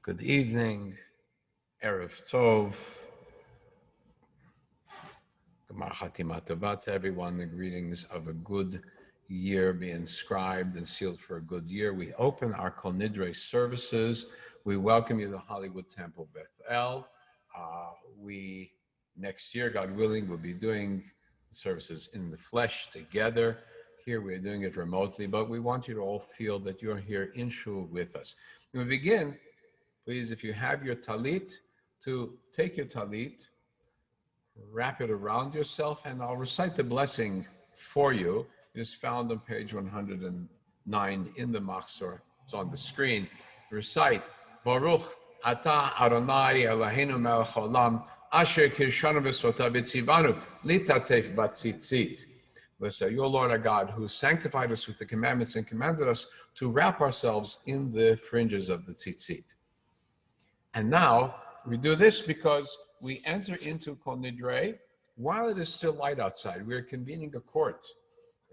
Good evening, Erev Tov, Gemar Chatima Tova to everyone. The greetings of a good year be inscribed and sealed for a good year. We open our Kol Nidre services. We welcome you to Hollywood Temple, Bethel. We, next year, God willing, will be doing services in the flesh together. Here we're doing it remotely, but we want you to all feel that you're here in shul with us. We begin. Please, if you have your talit, to take your talit, wrap it around yourself, and I'll recite the blessing for you. It is found on page 109 in the Machzor. It's on the screen. Recite, Baruch Ata Adonai Eloheinu melech haolam, asher kirshanu v'svotav v'tzivanu, litatef batzitzit. Let's say, your Lord our God, who sanctified us with the commandments and commanded us to wrap ourselves in the fringes of the tzitzit. And now we do this because we enter into Kol Nidre while it is still light outside. We are convening a court.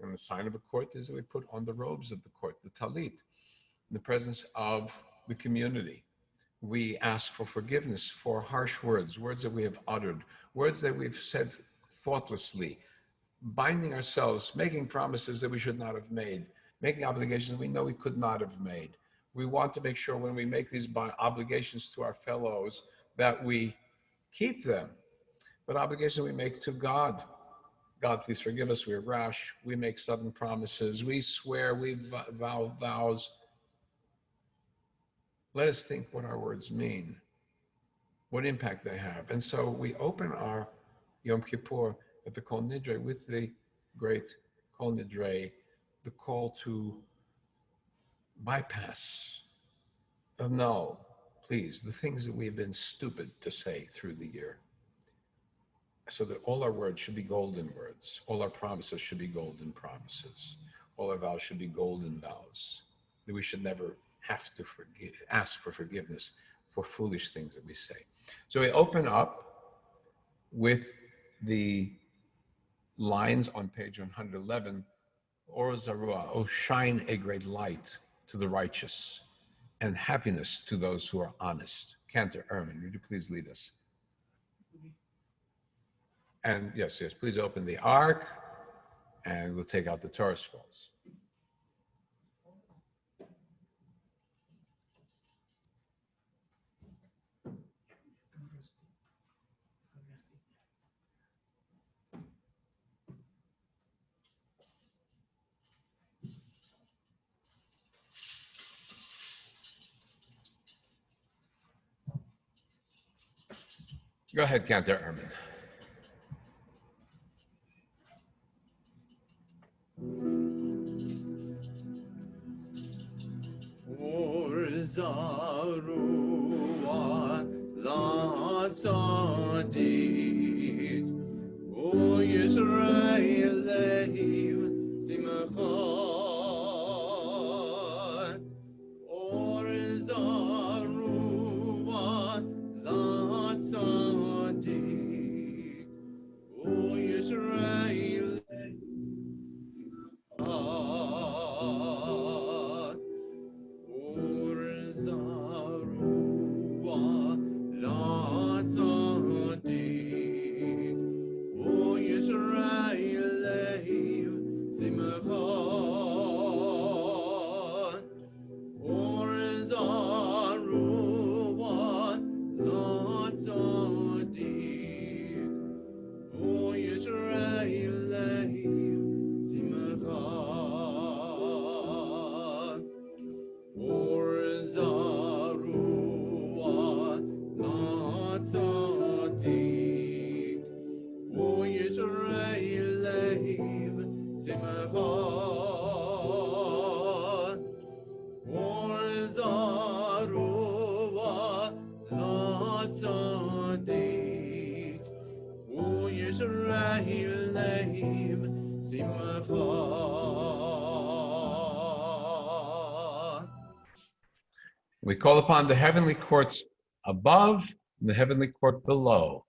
And the sign of a court is that we put on the robes of the court, the talit, in the presence of the community. We ask for forgiveness for harsh words, words that we have uttered, words that we've said thoughtlessly, binding ourselves, making promises that we should not have made, making obligations we know we could not have made. We want to make sure when we make these obligations to our fellows that we keep them, but obligations we make to God. God, please forgive us, we're rash, we make sudden promises, we swear, we vow vows. Let us think what our words mean, what impact they have. And so we open our Yom Kippur at the Kol Nidre with the great Kol Nidre, the call to bypass, no, please, the things that we've been stupid to say through the year, so that all our words should be golden words, all our promises should be golden promises, all our vows should be golden vows, that we should never have to ask for forgiveness for foolish things that we say. So we open up with the lines on page 111, Or Zarua, oh, shine a great light to the righteous, and happiness to those who are honest. Cantor Ermin, would you please lead us? And yes, please open the ark, and we'll take out the Torah scrolls. Go ahead, Cantor Ermin. Or Zarua la tzadik, O Yisrael lehiv simcha. Or Zarua la tzadik, O Yisrael We call upon the heavenly courts above and the heavenly court below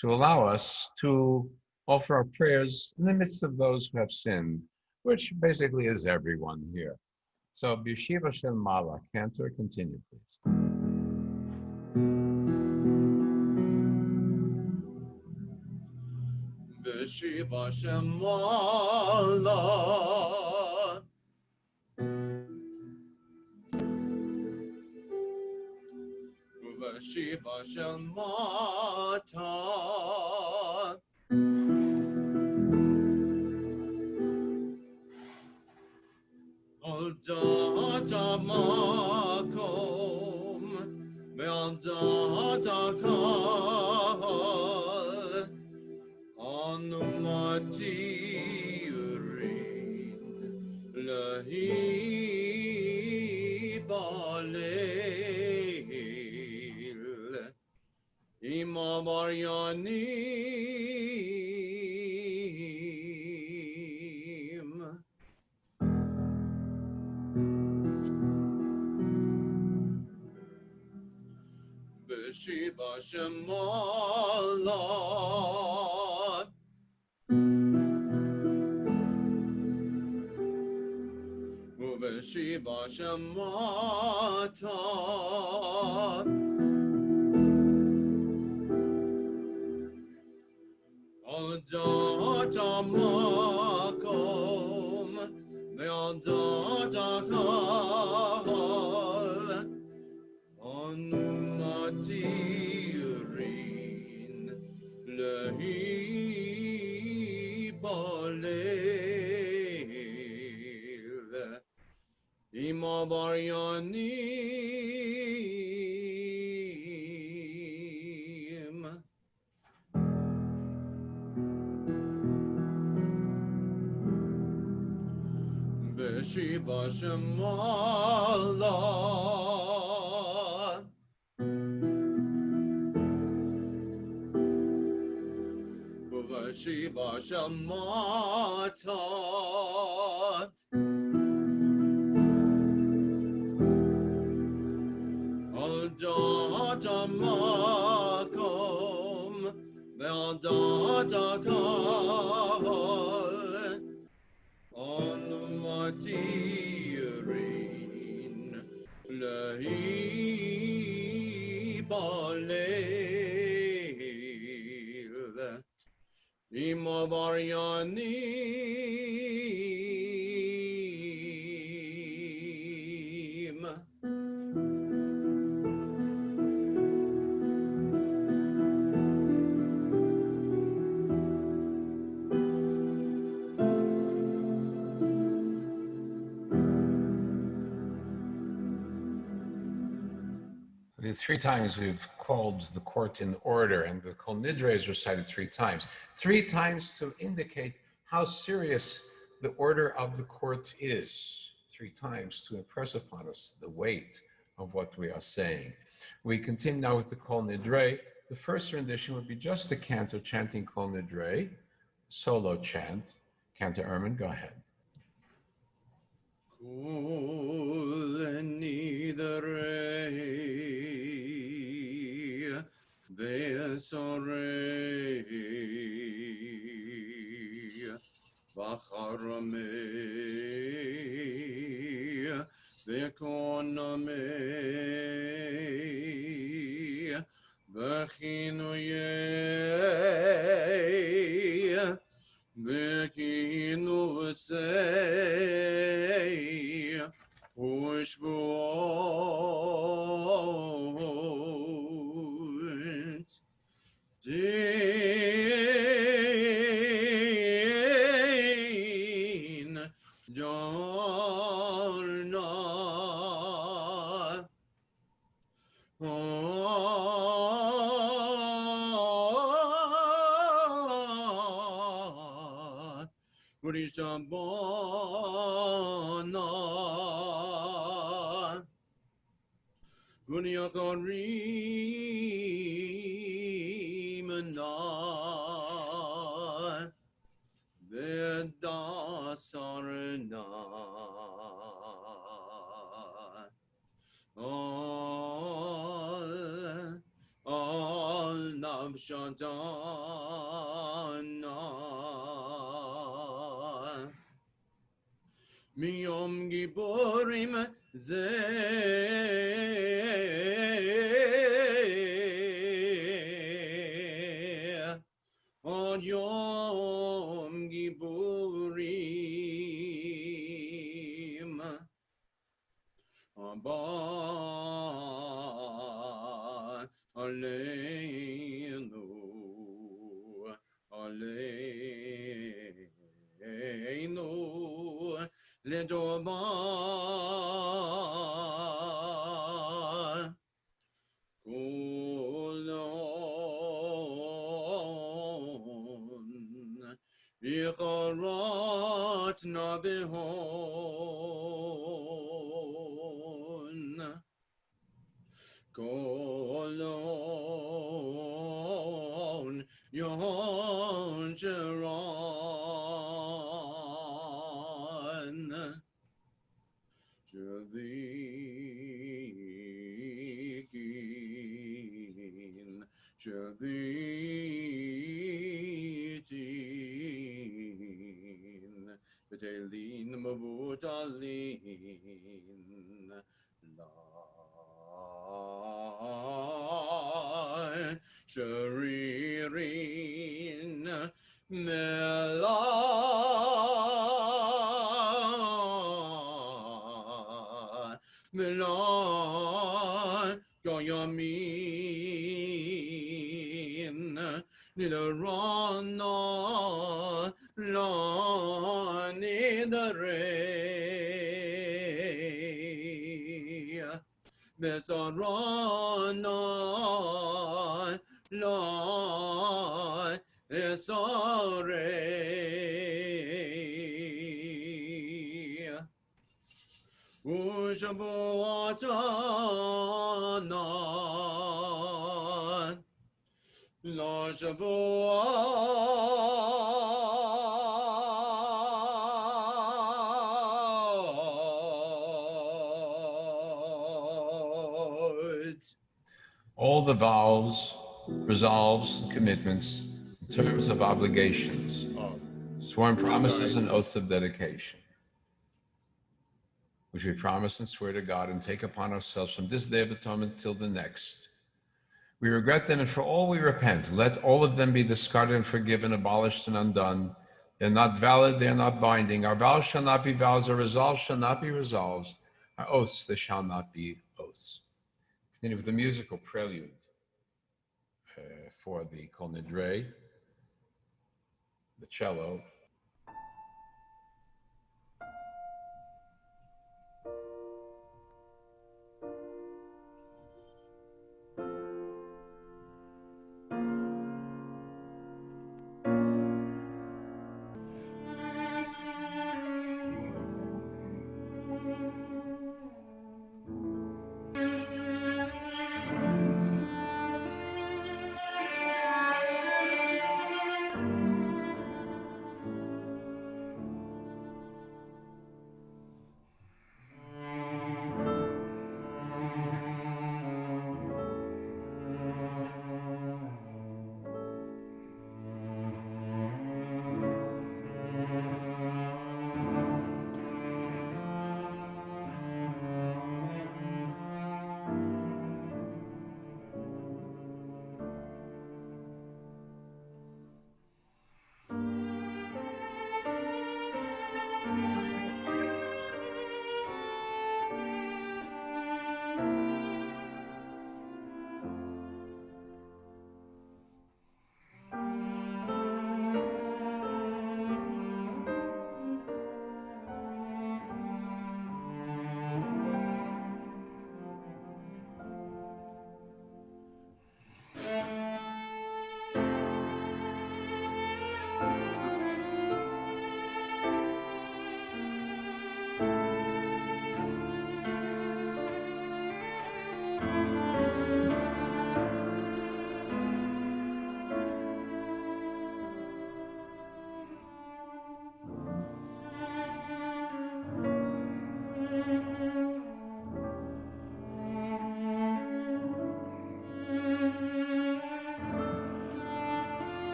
to allow us to offer our prayers in the midst of those who have sinned, which basically is everyone here. So, B'Yeshiva Shem Mala, Cantor, continue, please. Shiva Shemala Shiva Shemata Al Data Makom Me'al Data Kal Anumatirin Lahi Balil Ima Baryanim Beshiva Shemala Beshiva Shemata Al Data Makom Me'al Data Kal Anumatirin Lahi Balil Ima Baryanim Beshiva Shemala Beshiva Shemata Al Data Makom Me'al Data Kal Anumatirin Lahi Balil Ima Baryanim The 3 times we've called the court in order, and the Kol Nidre is recited 3 times. 3 times to indicate how serious the order of the court is. 3 times to impress upon us the weight of what we are saying. We continue now with the Kol Nidre. The first rendition would be just the cantor chanting Kol Nidre, solo chant. Cantor Ermin, go ahead. Kol Nidre Besorei Bacharmei Bekonamei Bechinuyei Bekinusei Ushvuot Din Jarna Urishabana Uniakarimana Vedasarana Al Navshadana Miyom Gibborim Zeh Od Yom Aleinu, Aleinu, Ledoma, Kulon, Icharat Nabihon, Kolon, Yongeron, Shavikin, Shavitin, Betelin, Mavutalin, Lai, Sharirin, Melai, Melai, Goyamin, Nidarana, La Nidre, Besarana, La Esare, Ushabuatana, La Shavuot. All the vows, resolves, and commitments, in terms of obligations, sworn promises and oaths of dedication, which we promise and swear to God and take upon ourselves from this day of atonement till the next. We regret them, and for all we repent. Let all of them be discarded and forgiven, abolished and undone. They're not valid, they're not binding. Our vows shall not be vows, our resolves shall not be resolves. Our oaths, they shall not be oaths. Continue with the musical prelude for the Kol Nidre, the cello.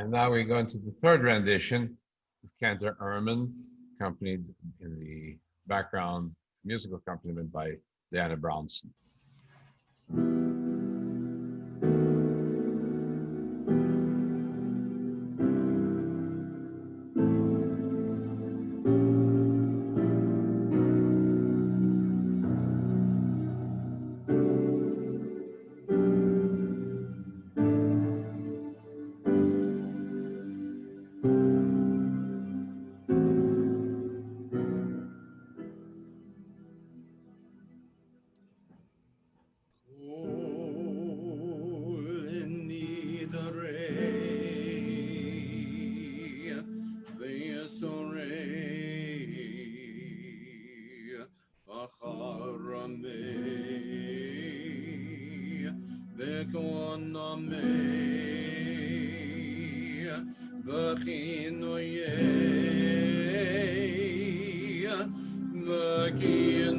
And now we go into the third rendition with Cantor Ehrman, accompanied in the background musical accompaniment by Diana Brownson. Kol Nidre Vesorei Acharamei Bekonamei Bechinoyei Bekinosei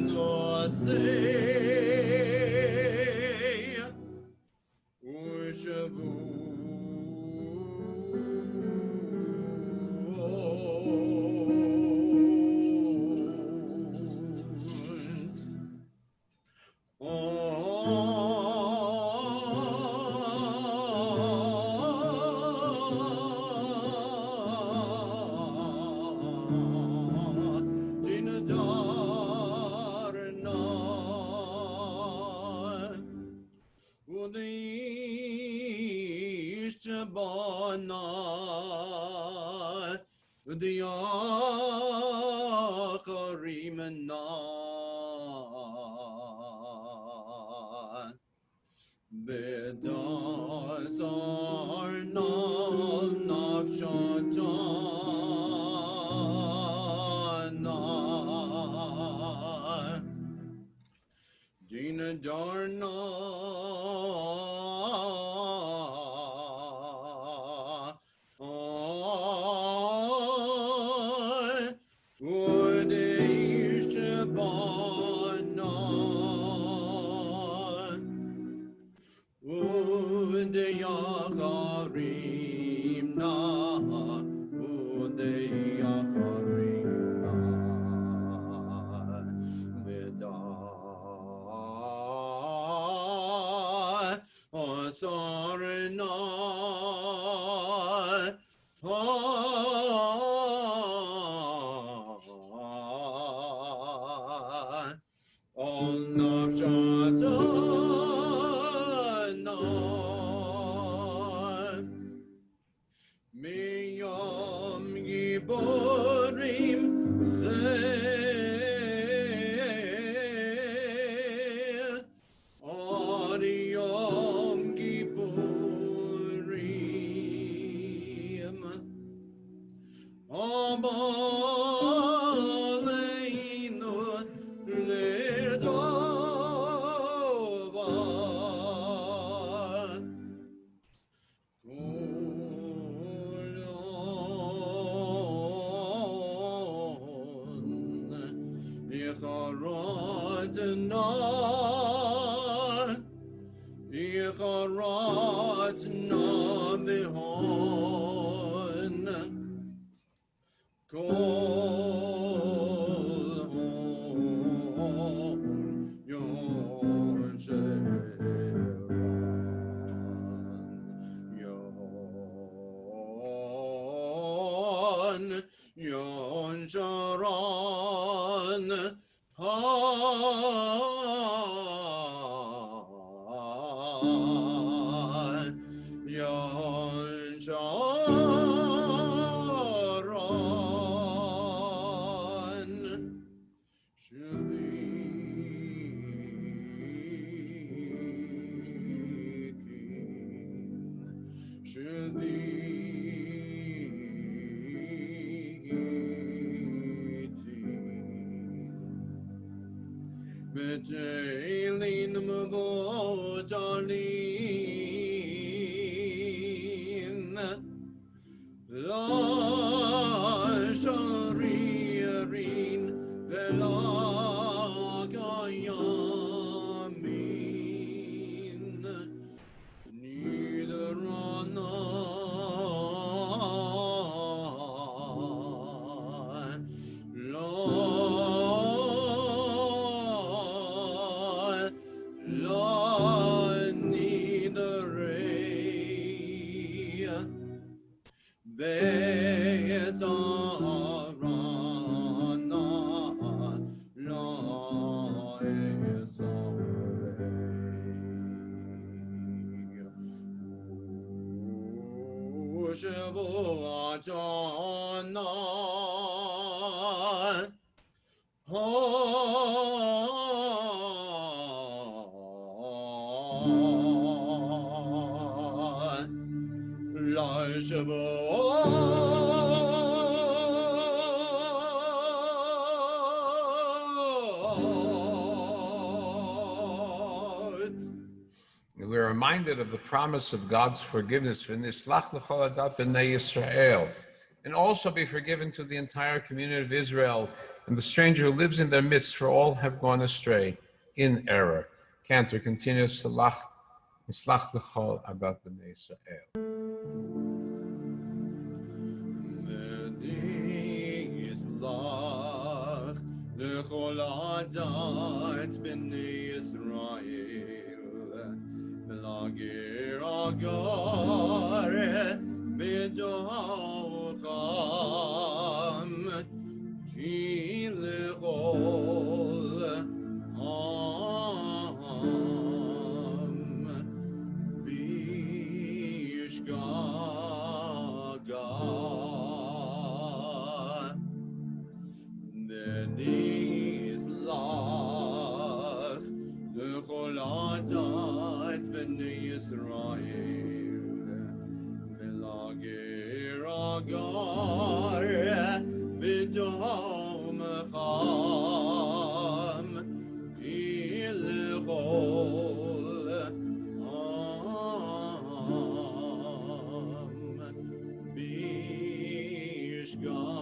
Dina Darna Yom Kippurim Zeh Ad Yom Kippurim Abaleinu Ledova Yon Sharon Yon Sharon Betelin Mavotalin La Sharirin Vela Gayamin Neither We're reminded of the promise of God's forgiveness, "V'nislach l'chol adat b'nei Yisrael," and also be forgiven to the entire community of Israel and the stranger who lives in their midst, for all have gone astray in error. Cantor continues to "Nislach l'chol adat b'nei Yisrael." לכל הדת בני ישראל, ולגר הגר בדוחם, כי לכל עם בשגגה. ונזלח לכל הדת בני ישראל, ולגר הגר בדומך, כי לכל עם בשגגה.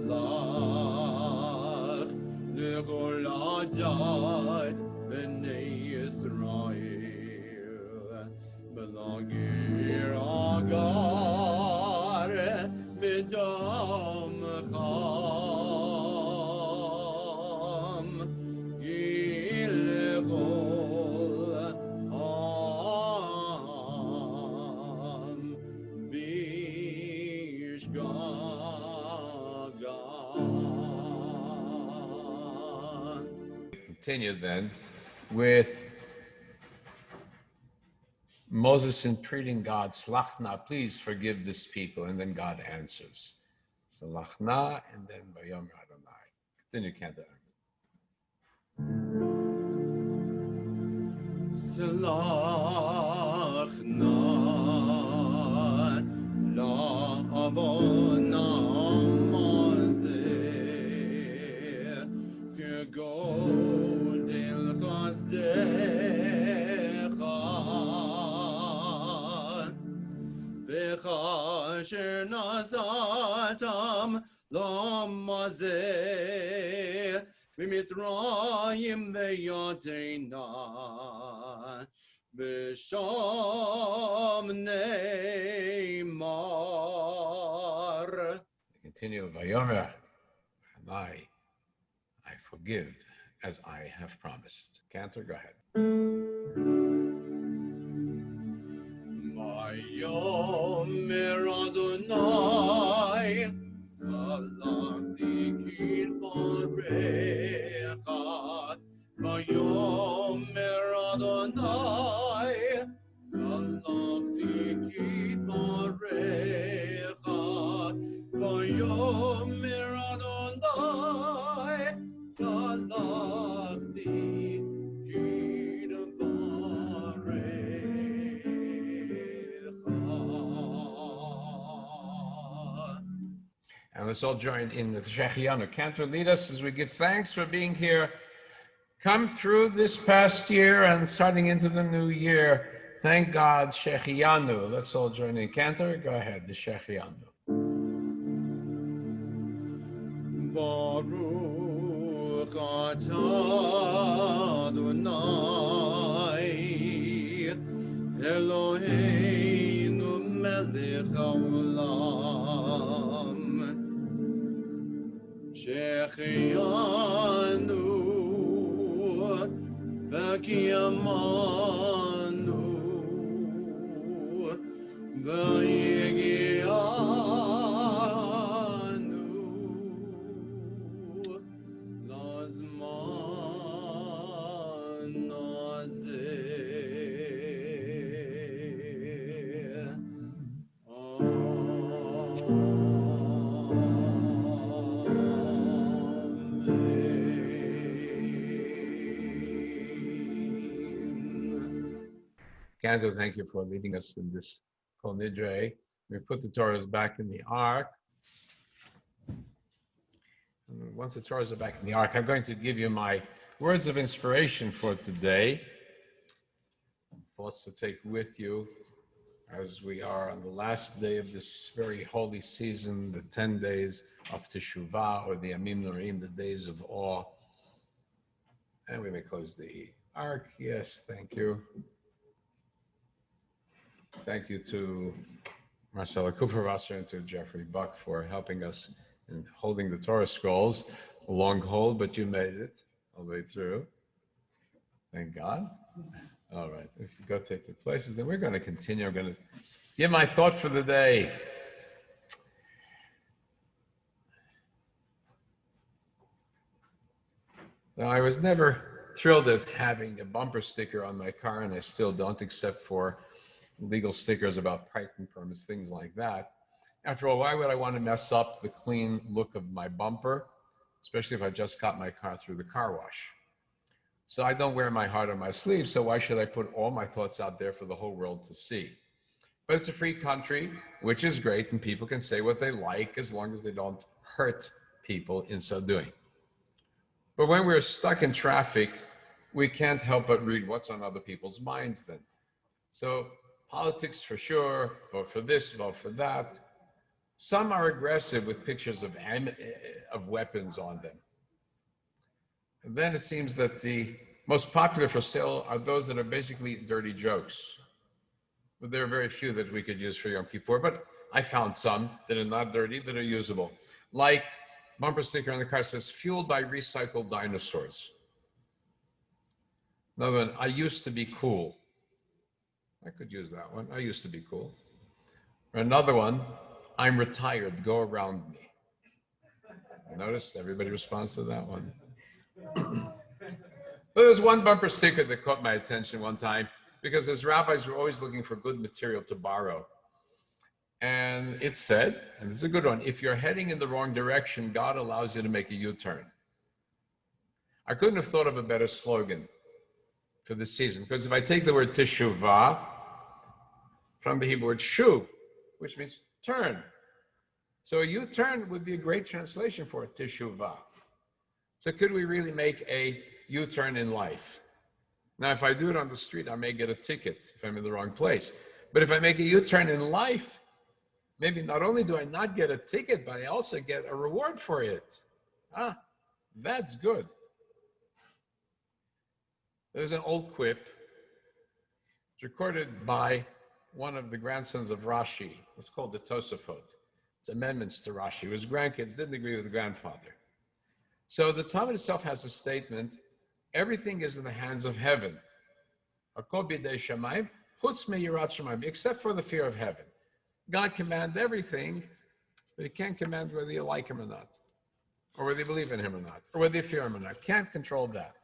ונזלח לכל הדת בני ישראל, ולגר הגר בדמך, כי לכל עם Continue then with Moses entreating God, "Slachna, please forgive this people," and then God answers. Slachna, and then Vayom Adonai. Continue, Cantor. Slachna la'avonam hazeh, k'godel chasdecha, v'chasher nasatam la'am hazeh, b'mitzrayim ve'yadena, b'sham ne'mar. Continue, Vayomer, and I forgive as I have promised. Cantor, go ahead. Vayomer Adonai, salachti kidvarecha. Vayomer Adonai, salachti kidvarecha. Vayomer Adonai, salachti kidvarecha. And let's all join in with Shechianu. Cantor, lead us as we give thanks for being here. Come through this past year and starting into the new year. Thank God, Shechianu. Let's all join in. Cantor, go ahead, the Shechianu. Baruch atah Adonai, Eloheinu melech haolam, Shechianu Yakiyamanu Gayegianu Nazman Nazeh Amen. Cantor, thank you for leading us in this Kol Nidre. We put the Torahs back in the ark. And once the Torahs are back in the ark, I'm going to give you my words of inspiration for today. Thoughts to take with you as we are on the last day of this very holy season, the 10 days of Teshuvah, or the Amim Norim, the days of awe. And we may close the ark. Yes, thank you. Thank you to Marcella Kupferwasser and to Jeffrey Buck for helping us in holding the Torah scrolls. A long hold, but you made it all the way through. Thank God. All right, if you go take your places, then we're going to continue. I'm going to give my thought for the day. Now, I was never thrilled at having a bumper sticker on my car, and I still don't, except for legal stickers about parking permits, things like that. After all, why would I want to mess up the clean look of my bumper, especially if I just got my car through the car wash? So I don't wear my heart on my sleeve, so why should I put all my thoughts out there for the whole world to see? But it's a free country, which is great, and people can say what they like as long as they don't hurt people in so doing. But when we're stuck in traffic, we can't help but read what's on other people's minds then. So politics for sure, vote for this, vote for that. Some are aggressive with pictures of weapons on them. And then it seems that the most popular for sale are those that are basically dirty jokes. But there are very few that we could use for Yom Kippur, but I found some that are not dirty, that are usable. Like bumper sticker on the car says, fueled by recycled dinosaurs. Another one, I used to be cool. I could use that one. I used to be cool. Or another one, I'm retired, go around me. Notice everybody responds to that one. But there's one bumper sticker that caught my attention one time because as rabbis, we're always looking for good material to borrow. And it said, and this is a good one, if you're heading in the wrong direction, God allows you to make a U-turn. I couldn't have thought of a better slogan for this season, because if I take the word teshuvah from the Hebrew word shuv, which means turn. So a U-turn would be a great translation for it, teshuvah. So could we really make a U-turn in life? Now, if I do it on the street, I may get a ticket if I'm in the wrong place. But if I make a U-turn in life, maybe not only do I not get a ticket, but I also get a reward for it. Ah, that's good. There's an old quip. It's recorded by one of the grandsons of Rashi. It's called the Tosafot. It's amendments to Rashi. His grandkids didn't agree with the grandfather. So the Talmud itself has a statement, everything is in the hands of heaven. Except for the fear of heaven. God commands everything, but he can't command whether you like him or not, or whether you believe in him or not, or whether you fear him or not. Can't control that.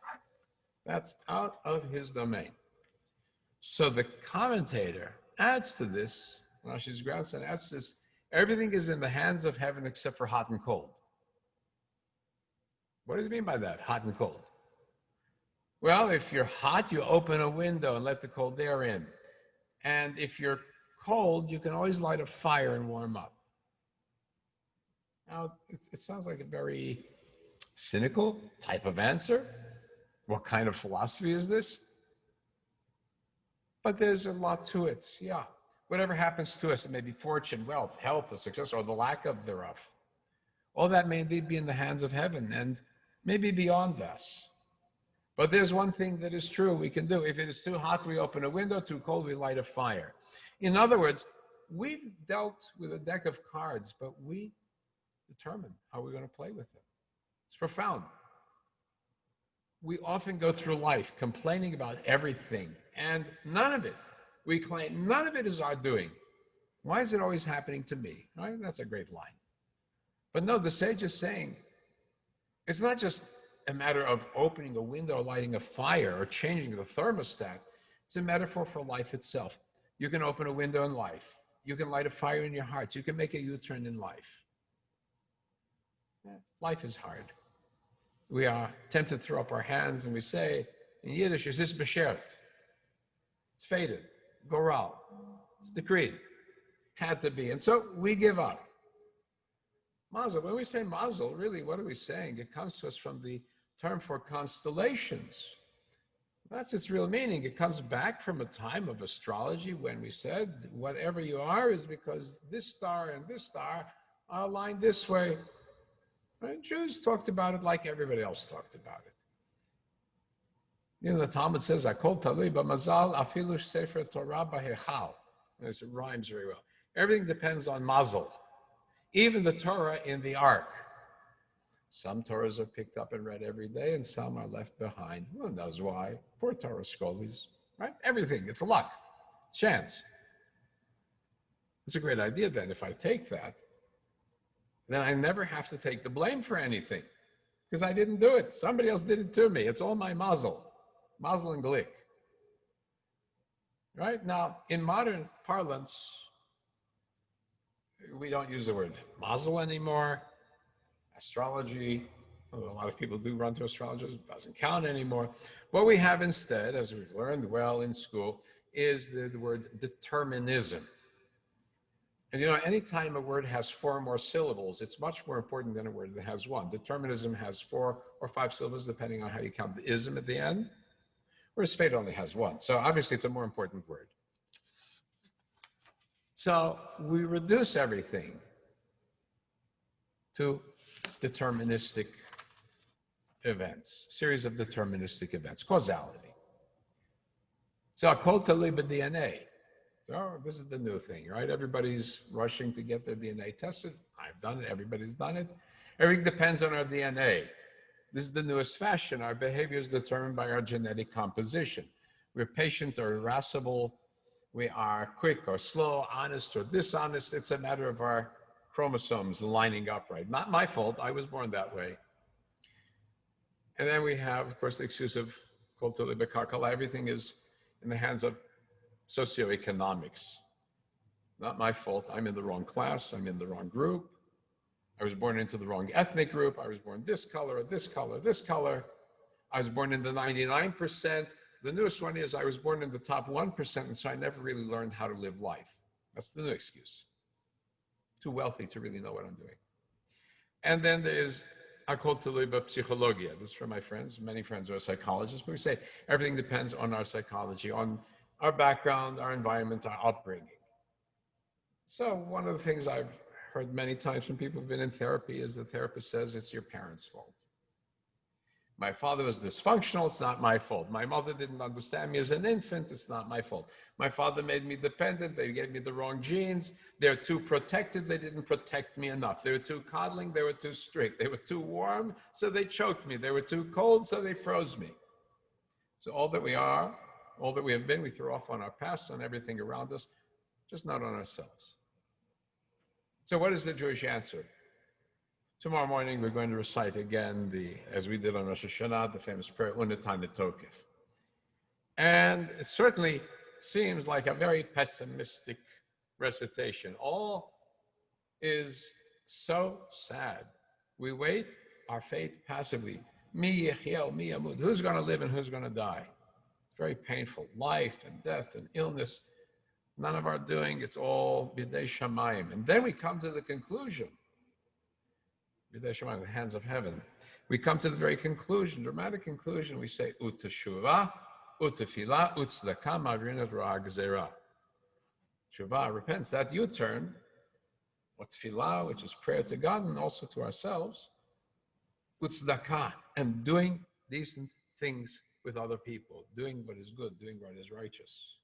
That's out of his domain. So the commentator adds to this, Rashi's grandson adds to this, everything is in the hands of heaven except for hot and cold. What does he mean by that, hot and cold? Well, if you're hot, you open a window and let the cold air in. And if you're cold, you can always light a fire and warm up. Now, it sounds like a very cynical type of answer. What kind of philosophy is this? But there's a lot to it, yeah. Whatever happens to us, it may be fortune, wealth, health, or success, or the lack of thereof. All that may indeed be in the hands of heaven and maybe beyond us. But there's one thing that is true we can do. If it is too hot, we open a window, too cold, we light a fire. In other words, we've dealt with a deck of cards, but we determine how we're going to play with them. It's profound. we often go through life complaining about everything, and none of it, we claim, none of it is our doing. Why is it always happening to me? Right? That's a great line. But no, the sage is saying it's not just a matter of opening a window, lighting a fire, or changing the thermostat. It's a metaphor for life itself. You can open a window in life. You can light a fire in your hearts. You can make a U-turn in life. Life is hard. We are tempted to throw up our hands and we say, in Yiddish, es ist beschert. It's fated, goral. It's decreed. Had to be. And so we give up. Mazel, when we say mazel, really, what are we saying? It comes to us from the term for constellations. That's its real meaning. It comes back from a time of astrology when we said, whatever you are is because this star and this star are aligned this way. Right? Jews talked about it like everybody else talked about it. You know, the Talmud says, "Akol talui b'mazal afilu sefer Torah b'hechal." It rhymes very well. Everything depends on mazel. Even the Torah in the ark. Some Torahs are picked up and read every day, and some are left behind. Who knows why? Poor Torah scholars, right? Everything, it's a luck, chance. It's a great idea then. If I take that, then I never have to take the blame for anything because I didn't do it. Somebody else did it to me. It's all my mazel and glick. Right? Now, in modern parlance, we don't use the word mazel anymore. Astrology, although a lot of people do run to astrologers, it doesn't count anymore. What we have instead, as we've learned well in school, is the word determinism. And you know, anytime a word has 4 or more syllables, it's much more important than a word that has 1. Determinism has 4 or 5 syllables, depending on how you count the ism at the end, whereas fate only has 1. So obviously it's a more important word. So we reduce everything to deterministic events, series of deterministic events, causality. So Kol Nidre DNA. So this is the new thing, right? Everybody's rushing to get their DNA tested. I've done it. Everybody's done it. Everything depends on our DNA. This is the newest fashion. Our behavior is determined by our genetic composition. We're patient or irascible. We are quick or slow, honest or dishonest. It's a matter of our chromosomes lining up right. Not my fault. I was born that way. And then we have, of course, the excuse of Kol Nidre b'karkala. Everything is in the hands of socioeconomics. Not my fault. I'm in the wrong class. I'm in the wrong group. I was born into the wrong ethnic group. I was born this color, or this color, this color. I was born in the 99%. The newest one is I was born in the top 1%, and so I never really learned how to live life. That's the new excuse. Too wealthy to really know what I'm doing. And then there's Kol Nidre b'psychologia. This is for my friends. Many friends are psychologists, but we say everything depends on our psychology, on our background, our environment, our upbringing. So one of the things I've heard many times from people who've been in therapy is the therapist says it's your parents' fault. My father was dysfunctional, it's not my fault. My mother didn't understand me as an infant, it's not my fault. My father made me dependent, they gave me the wrong genes. They're too protected, they didn't protect me enough. They were too coddling, they were too strict. They were too warm, so they choked me. They were too cold, so they froze me. So all that we are, all that we have been, we throw off on our past, on everything around us, just not on ourselves. So what is the Jewish answer? Tomorrow morning, we're going to recite again, as we did on Rosh Hashanah, the famous prayer, Unatan Tokef. And it certainly seems like a very pessimistic recitation. All is so sad. We wait our fate passively. Mi yechiel, mi yamut. Who's going to live and who's going to die? It's very painful. Life and death and illness, none of our doing. It's all bidei shamayim. And then we come to the conclusion. Bidei shamayim, the hands of heaven. We come to the very conclusion, dramatic conclusion. We say, ut teshuvah, ut tefillah, ut tzedakah, ma'avrin et ra gezerah. Teshuvah, repentance, that U-turn, or tefillah, which is prayer to God and also to ourselves, ut tzedakah, and doing decent things with other people, doing what is good, doing what is righteous.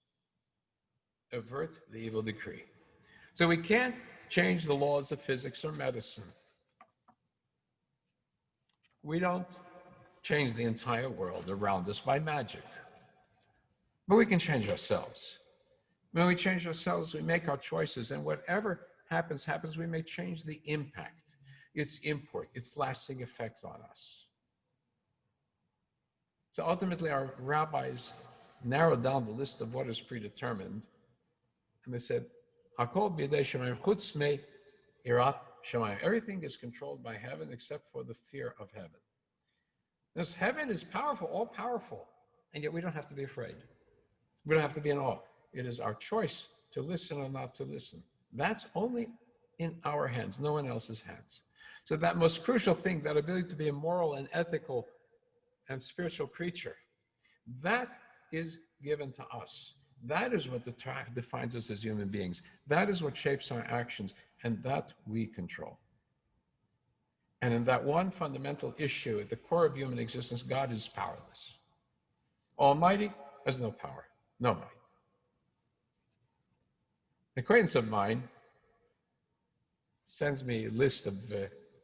Avert the evil decree. So we can't change the laws of physics or medicine. We don't change the entire world around us by magic. But we can change ourselves. When we change ourselves, we make our choices, and whatever happens, we may change the impact, its import, its lasting effect on us. So ultimately, our rabbis narrowed down the list of what is predetermined, and they said, Hakol b'yedei shamayim chutz me irat shamayim. Everything is controlled by heaven except for the fear of heaven. This heaven is powerful, all powerful, and yet we don't have to be afraid. We don't have to be in awe. It is our choice to listen or not to listen. That's only in our hands, no one else's hands. So that most crucial thing, that ability to be a moral and ethical and spiritual creature, that is given to us. That is what defines us as human beings. That is what shapes our actions, and that we control. And in that one fundamental issue, at the core of human existence, God is powerless. Almighty has no power, no might. An acquaintance of mine sends me a list of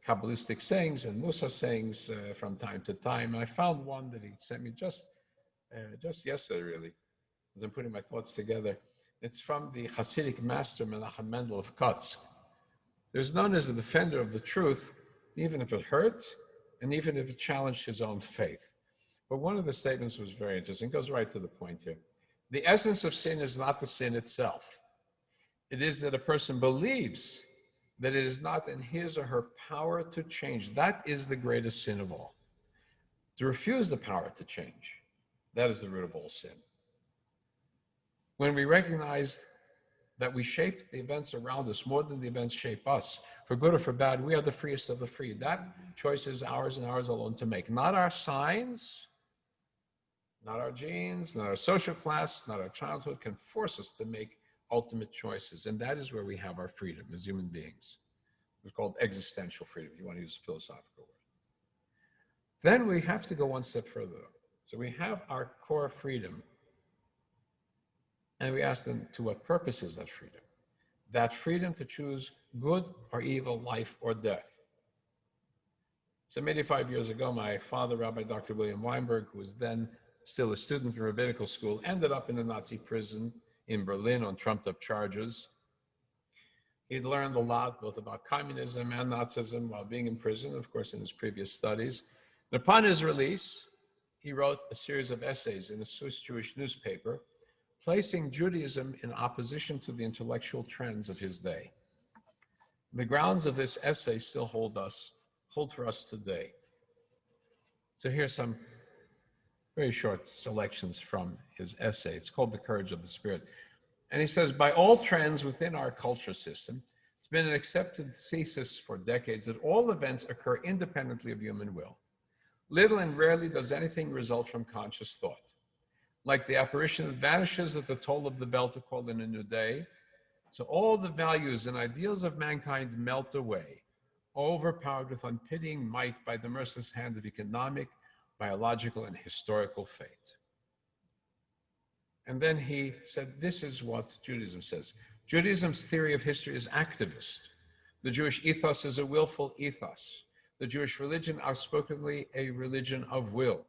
Kabbalistic sayings and Musa sayings from time to time. I found one that he sent me just yesterday, really, as I'm putting my thoughts together. It's from the Hasidic master Menachem Mendel of Kotsk. There's known as the defender of the truth, even if it hurt, and even if it challenged his own faith. But one of the statements was very interesting. It goes right to the point here. The essence of sin is not the sin itself. It is that a person believes that it is not in his or her power to change. That is the greatest sin of all. To refuse the power to change, that is the root of all sin. When we recognize that we shape the events around us more than the events shape us, for good or for bad, we are the freest of the free. That choice is ours and ours alone to make. Not our signs, not our genes, not our social class, not our childhood can force us to make ultimate choices. And that is where we have our freedom as human beings. It's called existential freedom, if you want to use a philosophical word. Then we have to go one step further. So we have our core freedom, and we ask them, to what purpose is that freedom? That freedom to choose good or evil, life or death. Some 85 years ago, my father, Rabbi Dr. William Weinberg, who was then still a student in rabbinical school, ended up in a Nazi prison in Berlin on trumped-up charges. He'd learned a lot, both about communism and Nazism, while being in prison, of course, in his previous studies. And upon his release, he wrote a series of essays in a Swiss Jewish newspaper, placing Judaism in opposition to the intellectual trends of his day. The grounds of this essay still hold for us today. So here's some very short selections from his essay. It's called The Courage of the Spirit. And he says, by all trends within our culture system, it's been an accepted thesis for decades that all events occur independently of human will. Little and rarely does anything result from conscious thought. Like the apparition that vanishes at the toll of the bell to call in a new day, so all the values and ideals of mankind melt away, overpowered with unpitying might by the merciless hand of economic, biological, and historical fate. And then he said, this is what Judaism says. Judaism's theory of history is activist. The Jewish ethos is a willful ethos. The Jewish religion, outspokenly, a religion of will.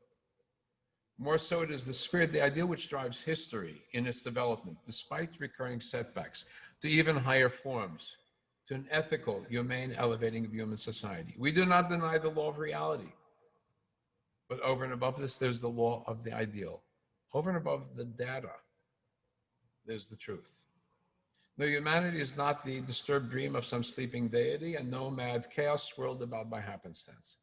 More so, it is the spirit, the ideal which drives history in its development, despite recurring setbacks, to even higher forms, to an ethical, humane elevating of human society. We do not deny the law of reality. But over and above this, there's the law of the ideal. Over and above the data, there's the truth. No, humanity is not the disturbed dream of some sleeping deity and no mad chaos swirled about by happenstance.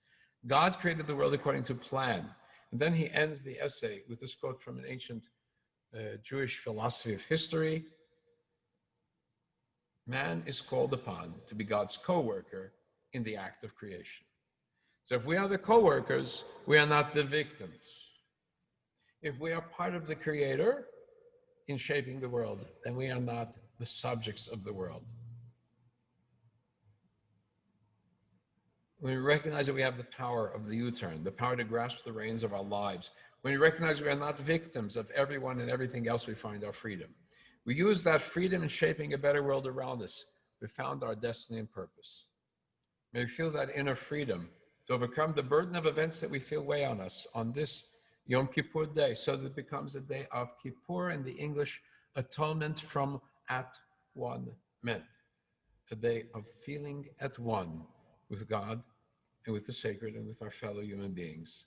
God created the world according to plan. And then he ends the essay with this quote from an ancient Jewish philosophy of history. Man is called upon to be God's co-worker in the act of creation. So if we are the co-workers, we are not the victims. If we are part of the Creator in shaping the world, then we are not the subjects of the world. When we recognize that we have the power of the U-turn, the power to grasp the reins of our lives, when we recognize we are not victims of everyone and everything else, we find our freedom. We use that freedom in shaping a better world around us. We found our destiny and purpose. May we feel that inner freedom to overcome the burden of events that we feel weigh on us on this Yom Kippur day, so that it becomes a day of Kippur, in the English, atonement from at one meant, a day of feeling at one with God and with the sacred and with our fellow human beings.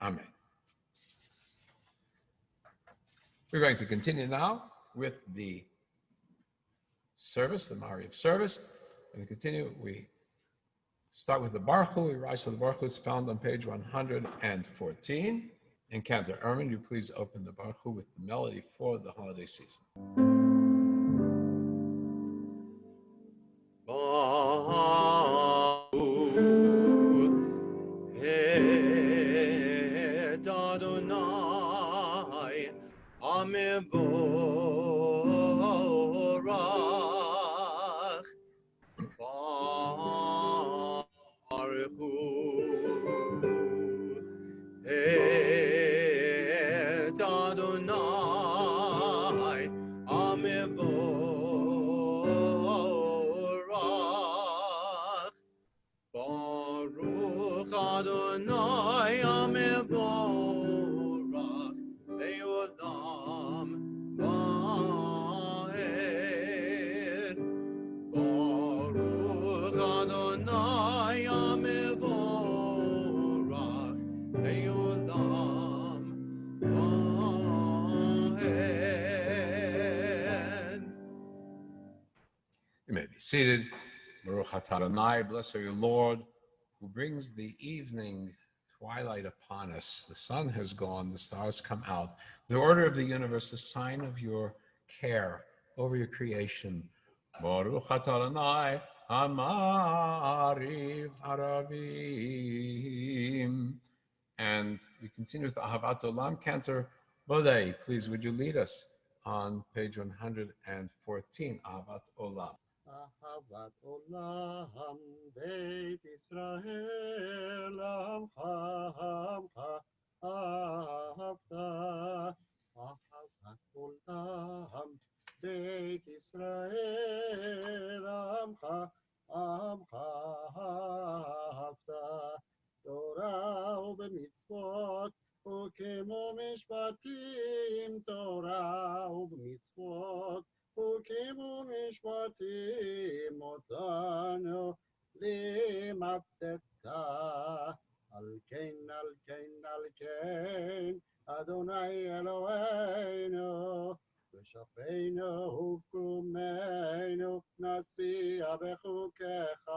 Amen. We're going to continue now with the service, the Mariv service. And we continue. We start with the Baruch Hu. We rise to the Baruch Hu. It's found on page 114. And Cantor Ermin, you please open the Baruch Hu with the melody for the holiday season. Et Adonai Hamevorach Baruch Hu Et Adonai Hamevorach Baruch Adonai Hamevorach Leolam Vaed Baruch Adonai Hamevorach Leolam Vaed. You may be seated. Baruch atah Adonai, blessed are you, Lord, who brings the evening twilight upon us. The sun has gone, the stars come out. The order of the universe, a sign of your care over your creation. Baruch atah Adonai, Amariv Haravim. And we continue with the Ahavat Olam cantor. Bodai, please, would you lead us on page 114, Ahavat Olam. אהבת עולם בית ישראל עמך אהבת אהבת עולם בית ישראל עמך אהבת תורה ובמצוות וכמו משפטים תורה ובמצוות וכמו משפטים אותנו לימדת. על כן, על כן, על כן, אדוני אלוהינו, ושפנו ובקומנו, נסיע בחוקיך,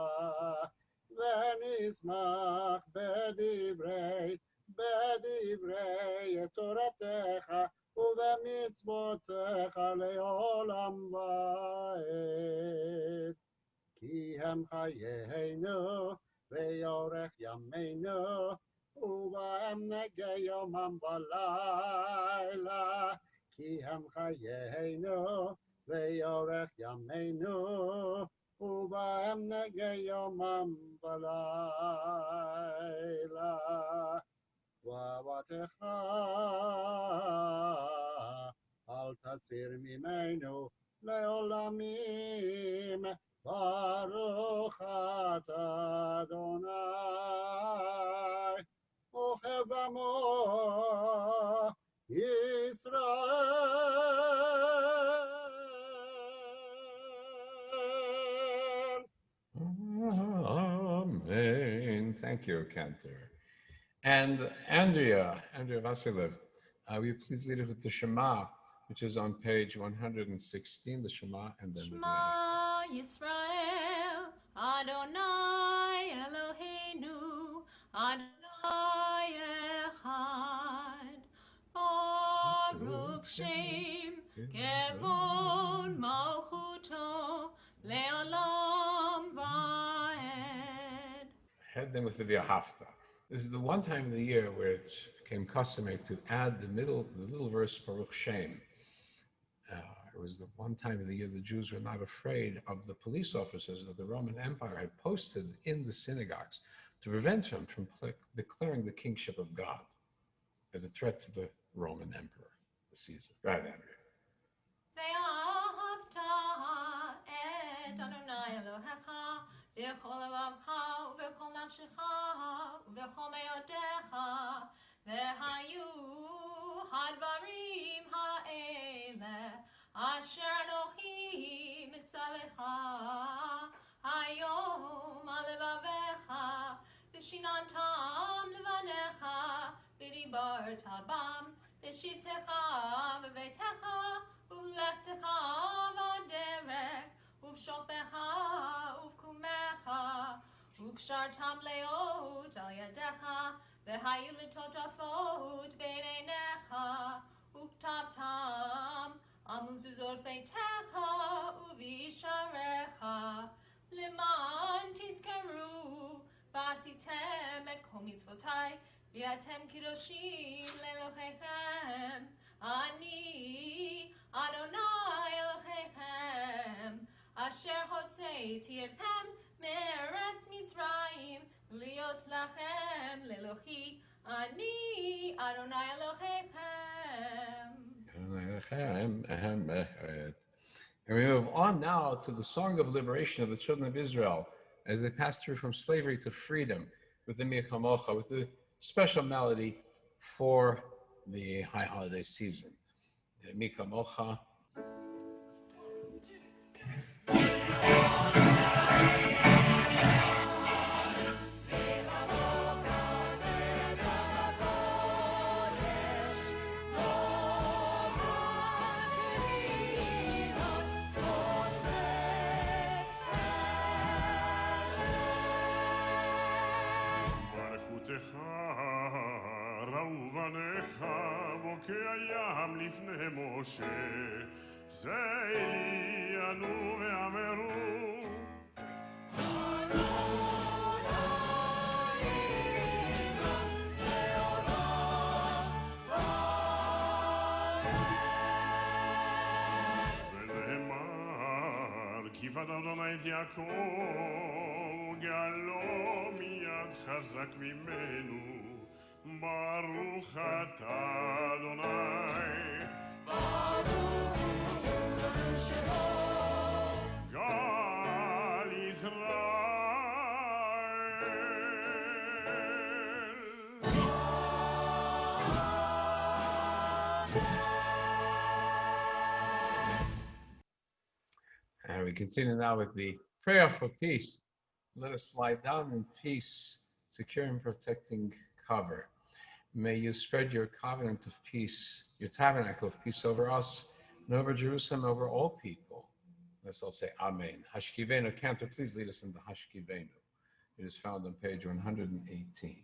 ונשמח בדברי תורתך, ובמצוותיך לעולם ועד. כי הם חיינו ויארך ימינו, ובהם נגע יומם ולילה. כי הם חיינו ויארך ימינו, ובהם נגע יומם ולילה. ואהבתך אל תסיר ממנו לעולמים. ברוך אתה אדוני אוהב עמו ישראל. Amen. Thank you, Cantor. And Andrea Vasilev, will you please lead us with the Shema, which is on page 116, the Shema, and then Shema Yisrael, Adonai Eloheinu, Adonai Echad, Baruch Shem, Kevod Malchuto, Le'olam Va'ed. Head them with the V'ahavta. This is the one time of the year where it became customary to add the little verse Baruch Shem. It was the one time of the year the Jews were not afraid of the police officers that the Roman Empire had posted in the synagogues to prevent them from declaring the kingship of God as a threat to the Roman emperor, the Caesar. Right, Andrea. ואהבת את אדוני אלוהיך בכל לבבך ובכל נפשך ובכל מאודיך, והיו הדברים האלה אשר אנוכי מצווך היום על לבביך, ושיננתם לבניך, ודיברת בם לשבתך בביתך, ובלכתך בדרך, ובשוכבך ובקומך, וקשרתם לאות על ידיך, והיו לטוטפות בין עיניך, וכתבתם על מזוזות ביתך ובשעריך, למען תזכרו ועשיתם את כל מצוותיי, ואתם קדושים לאלוהיכם. אני אדוני אלוהיכם, אשר הוצאתי אתכם מארץ מצרים, להיות לכם לאלוהי. אני אדוני אלוהיכם. And we move on now to the song of liberation of the children of Israel as they pass through from slavery to freedom with the Mi Chamocha, with the special melody for the high holiday season. Mi Chamocha. ראו בניך בוקע ים לפני משה, זה עיינו ואמרו ונאמר כי פדה אדוני את יעקב גאלו מיד חזק ממנו, ברוך אתה אדוני, ברוך שמו גאל ישראל. And we continue now with the prayer for peace. Let us lie down in peace, secure and protecting cover. May you spread your covenant of peace, your tabernacle of peace over us and over Jerusalem, over all people. Let's all say Amen. Hashkivenu. Cantor, please lead us in the Hashkivenu. It is found on page 118.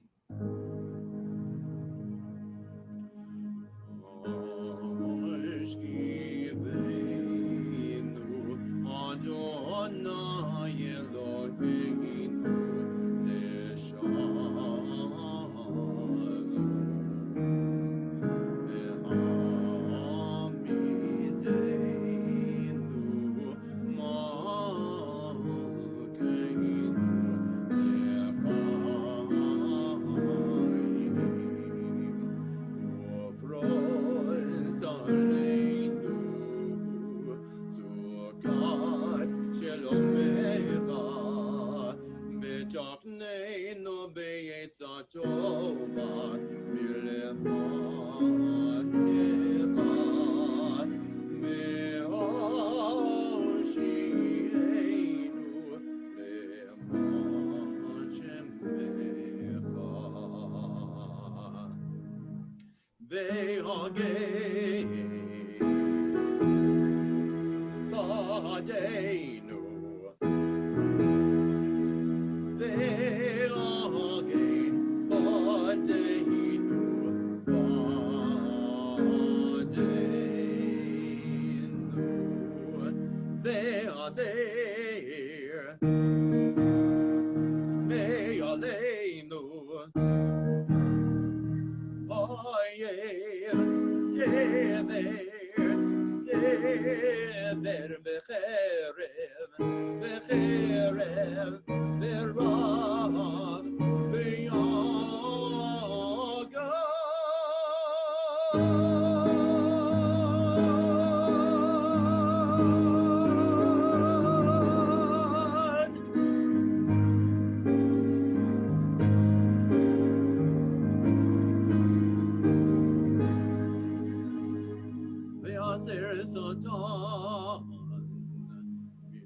Aser Soton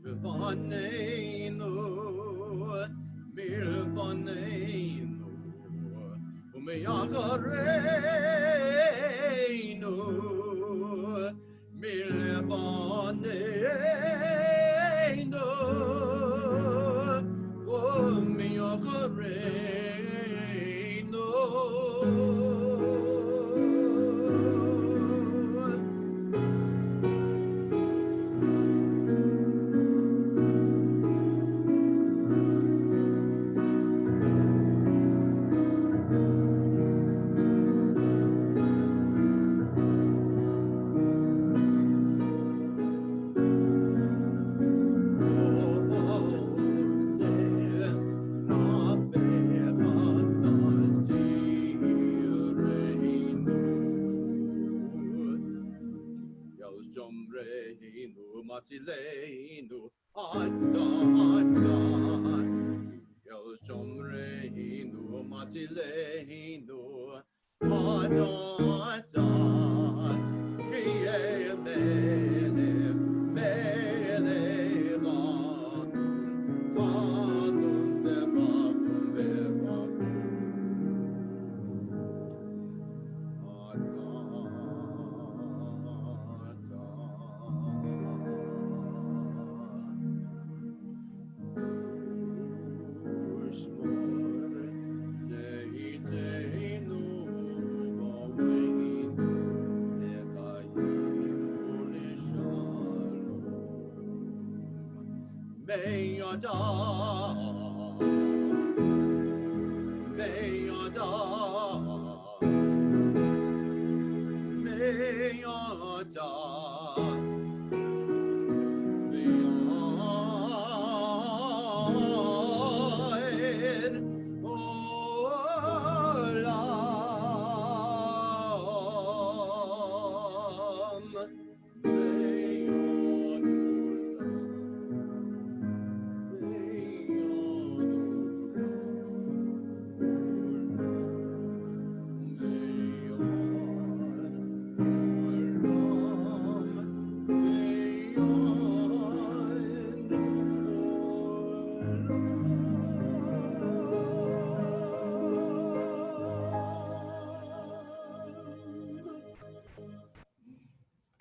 Milvaneinu Milvaneinu Umeyachareinu Milvaneinu Matileinu, Atzan, Yel Shomreinu, Matileinu, Atzan, Kiel Melech, Melech Chanun Bevachum Bevachum,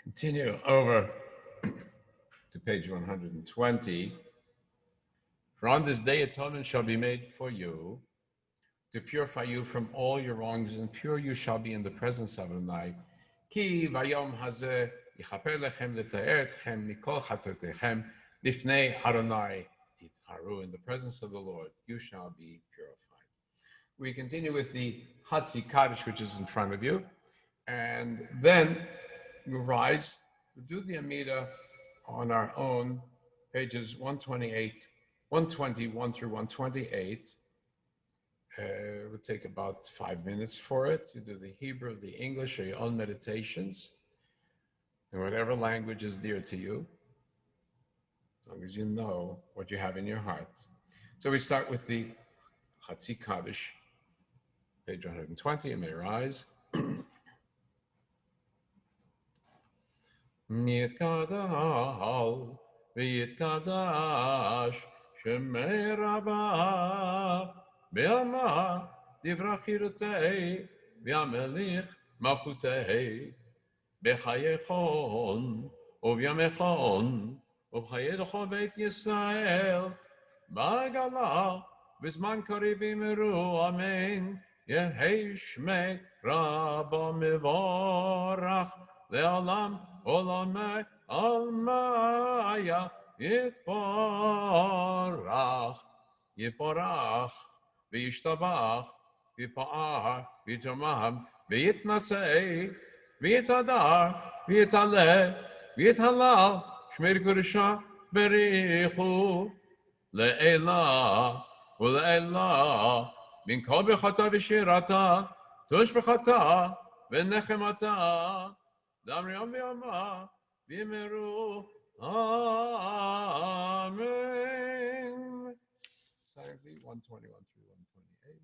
Continue over to page 120. For on this day atonement shall be made for you, to purify you from all your wrongs, and pure you shall be in the presence of Adonai. Ki vayom hazeh yichaper lechem leta'er etchem mikol chatotechem lifnei Adonai titharu. In the presence of the Lord, you shall be purified. We continue with the Hatzi Kaddish, which is in front of you, and then we rise, we do the Amida on our own, pages 121 through 128. It would take about 5 minutes for it. You do the Hebrew, the English, or your own meditations, in whatever language is dear to you, as long as you know what you have in your heart. So we start with the Hatzi Kaddish, page 120, you may rise. Yitkadal v'yitkadash shemei rabba b'yama divrachirutei v'yamelich malchutei b'chayechon u'v'yamechon u'v'chayedecho beit Yisrael b'gala b'zman kariv imeru amen yehei shmei rabba mevorach le'olam olamei almaya yitporach yitporach v'yishtabach v'yipa'ar v'yitamam v'yitnasei v'yitadar v'yitaleh v'yithalal shmei kurusha berichu le'elah u'le'elah min kol b'chata v'shirata tush b'chata v'nechemata Damriam v'yama v'yimeru amen. Silently, 121 through 128.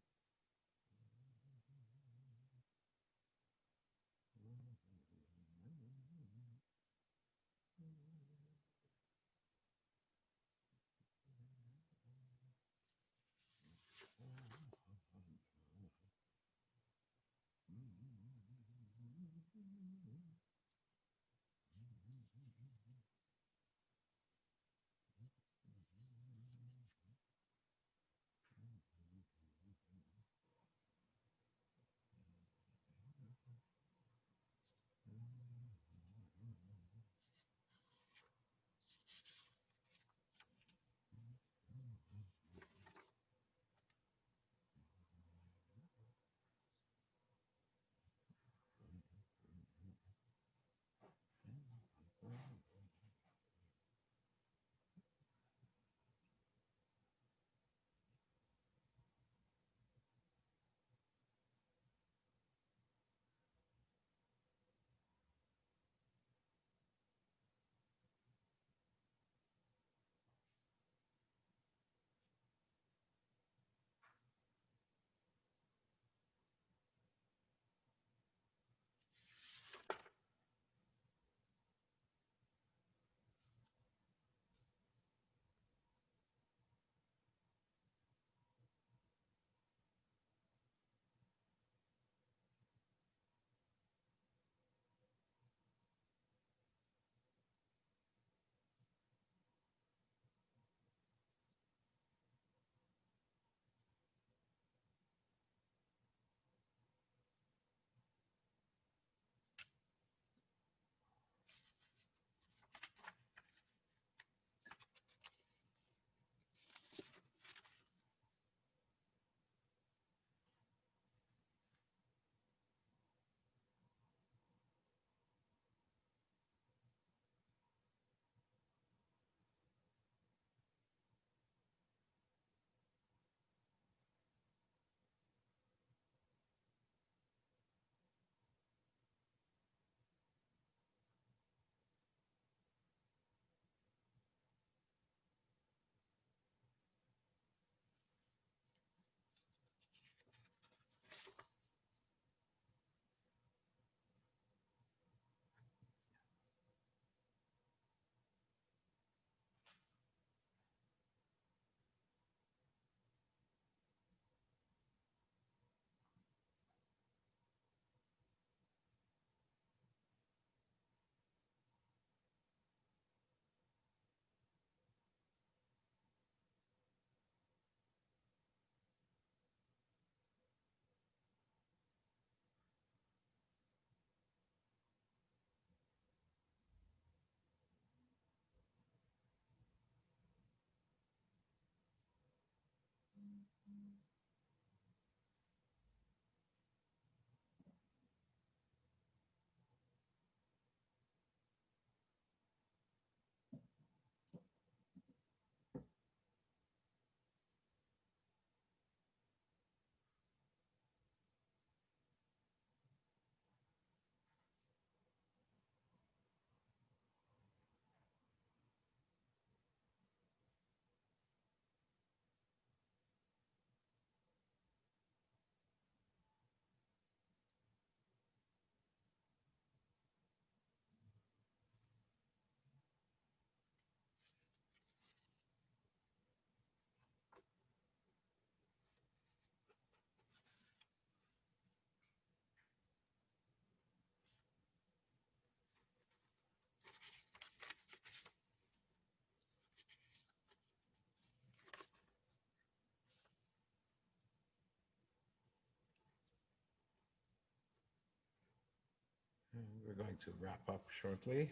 We're going to wrap up shortly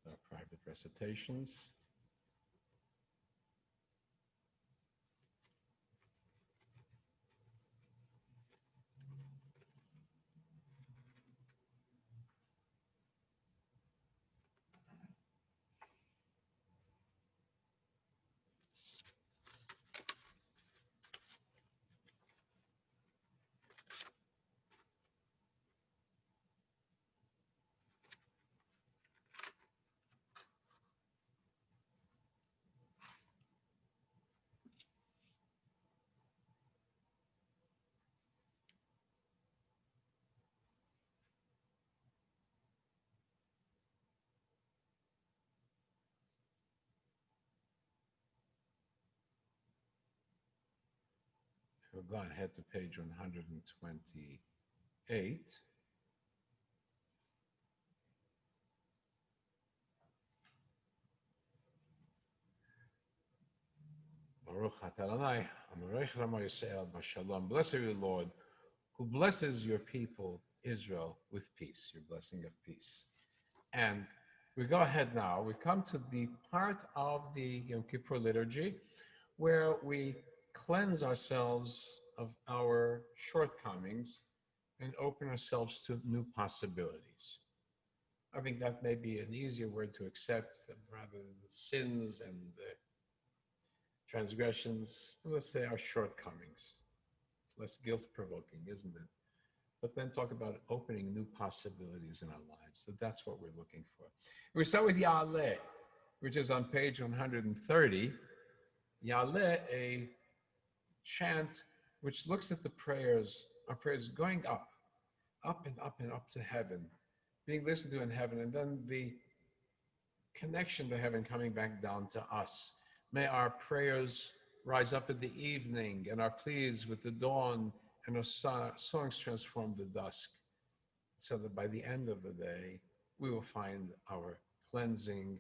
our private recitations. We'll go ahead to page 128. Baruch atah Adonai, Amarech Ramo Yisrael Bashalom. Blessed are you, Lord, who blesses your people, Israel, with peace, your blessing of peace. And we go ahead now. We come to the part of the Yom Kippur liturgy where we cleanse ourselves of our shortcomings and open ourselves to new possibilities. I think that may be an easier word to accept rather than the sins and the transgressions. Let's say our shortcomings. It's less guilt-provoking, isn't it? But then talk about opening new possibilities in our lives. So that's what we're looking for. We start with Ya'aleh, which is on page 130. Ya'aleh, a chant which looks at the prayers, our prayers going up and up and up to heaven, being listened to in heaven, and then the connection to heaven coming back down to us. May our prayers rise up in the evening and our pleas with the dawn, and our songs transform the dusk, so that by the end of the day, we will find our cleansing,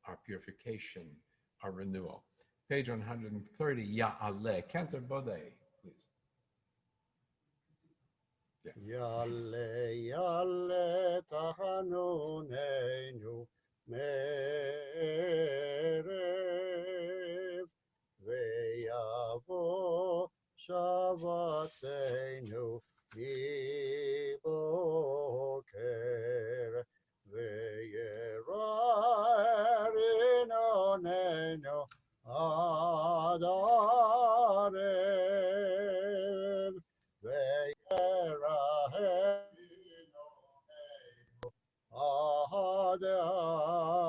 our purification, our renewal. Page 130, Ya'aleh. Cantor Bodeh, please. Yale, yale, tachanunenu, merev, veyavo Shabbatenu, miboker, veyerarinonenu, adarev,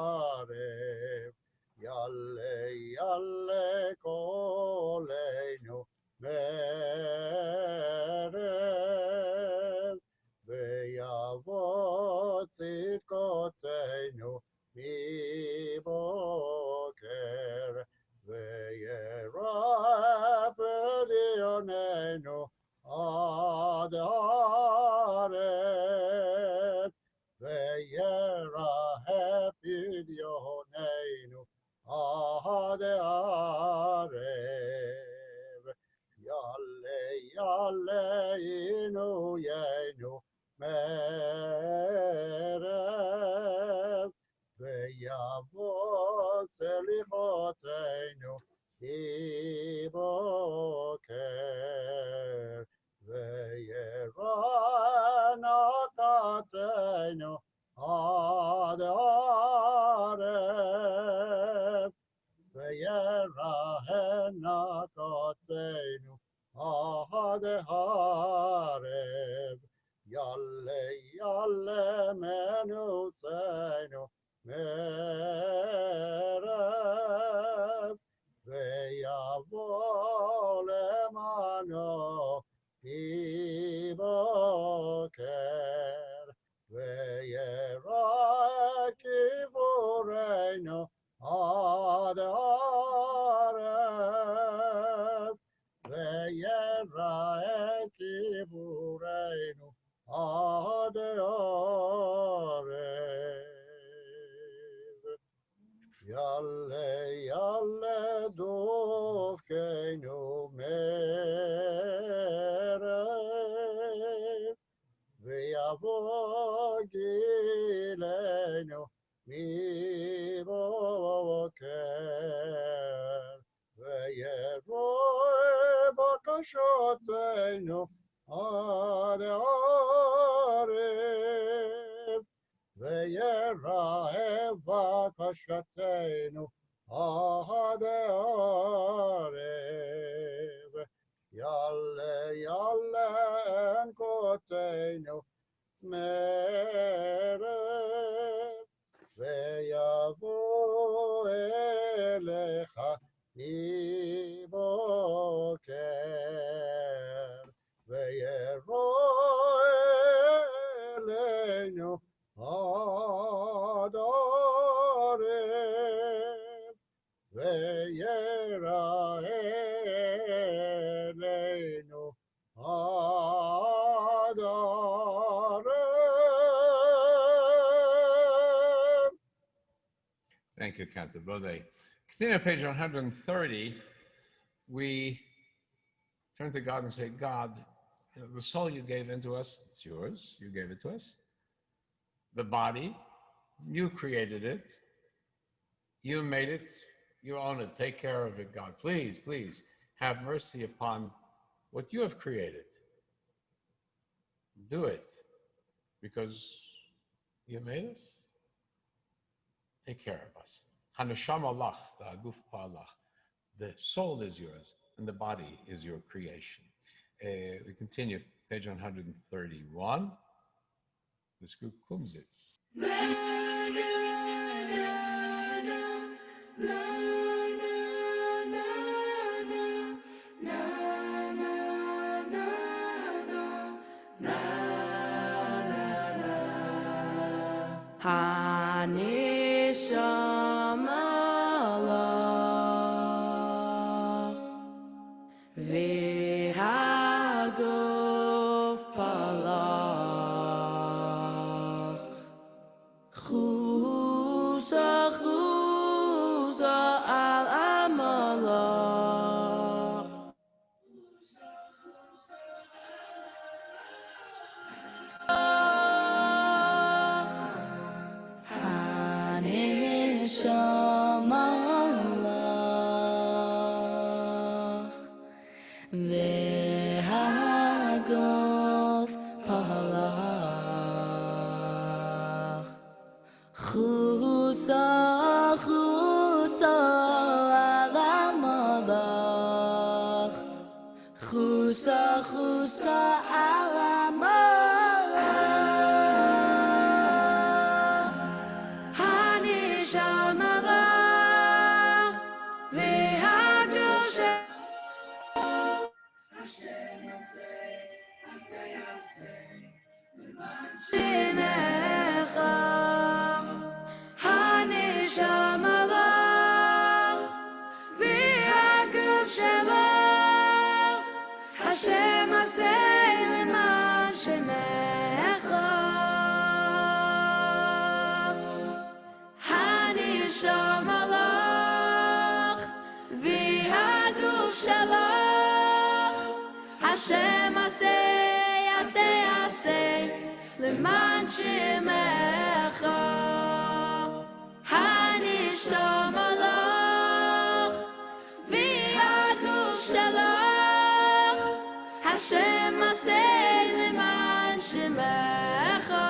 Ahadearev, Yalle, Yalle, Koleinu, Merev, Veyavot Tzidkoteinu, Miboker, Veyerab Dionenu, Adarev, Veyera Pidyoneinu, Adarev, Yalle, Yalle, Inu, Yenu, Merev, Veyavo Selichoteinu, בבוקר, וירא נקתנו עד ערב, וירא נקתנו עד ערב, יעלה מנוסנו מערב, ויבוא למענו מבוקר, וירא קברנו עד ערב, וירא קברנו עד ערב. יעלה דופקנו מערב, ויבוא גילנו מבוקר, וירא בקשותינו עד ערב, וירא בקשתנו עד ערב, יעלה אנקותינו מערב, ויבוא אליך מבוקר, וירא אלינו עד ערב, וירא אלינו עד ערב. Thank you, Cantor Bode. Continue page 130. We turn to God and say, God, the soul you gave into us, it's yours. You gave it to us. The body, you created it. You made it. You own it. Take care of it, God. Please, please have mercy upon what you have created. Do it because you made us. Take care of us. Haneshama lach, ha'guf pa'alach. The soul is yours, and the body is your creation. We continue, page 131. This group Kumsitz. Haneshama lach, v'haguf palach, chusa chusa al amalach. Haneshama lach, v'haguf palach, chusa chusa al amalach, chusa chusa al amalach. Haneshama lach, v'haguf shemecha. Haneshama lach, v'haguf shelach, Hashem aseh leman shemecha. Haneshama lach, v'haguf shelach, Hashem aseh, aseh, aseh, leman shemecha. Haneshama lach, Hashem asay leman shemecha.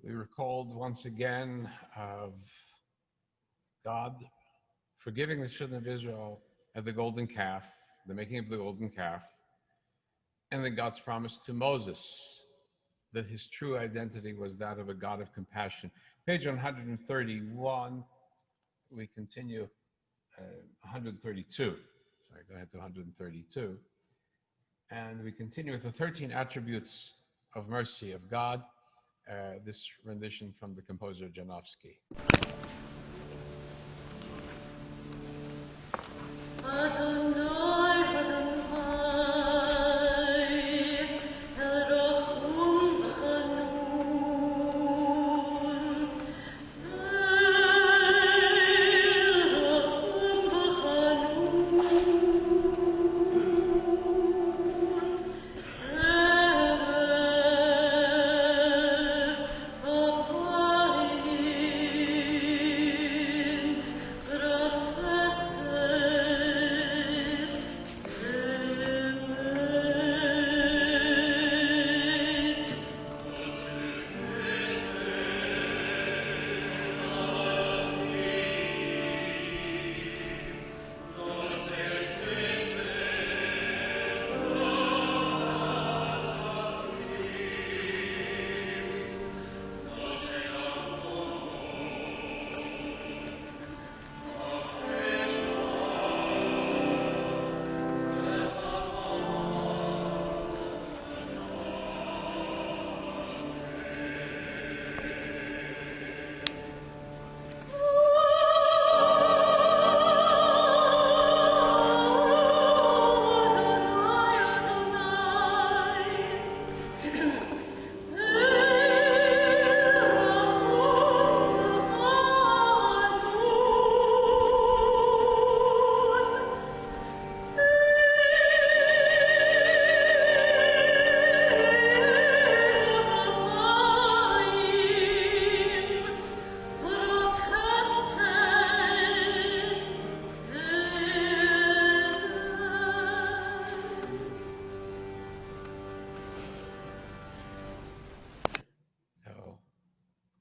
We recalled once again of God forgiving the children of Israel at the golden calf, the making of the golden calf, and then God's promise to Moses that his true identity was that of a God of compassion. Page 131, we continue 132. Sorry, go ahead to 132. And we continue with the 13 attributes of mercy of God. This rendition from the composer Janowski.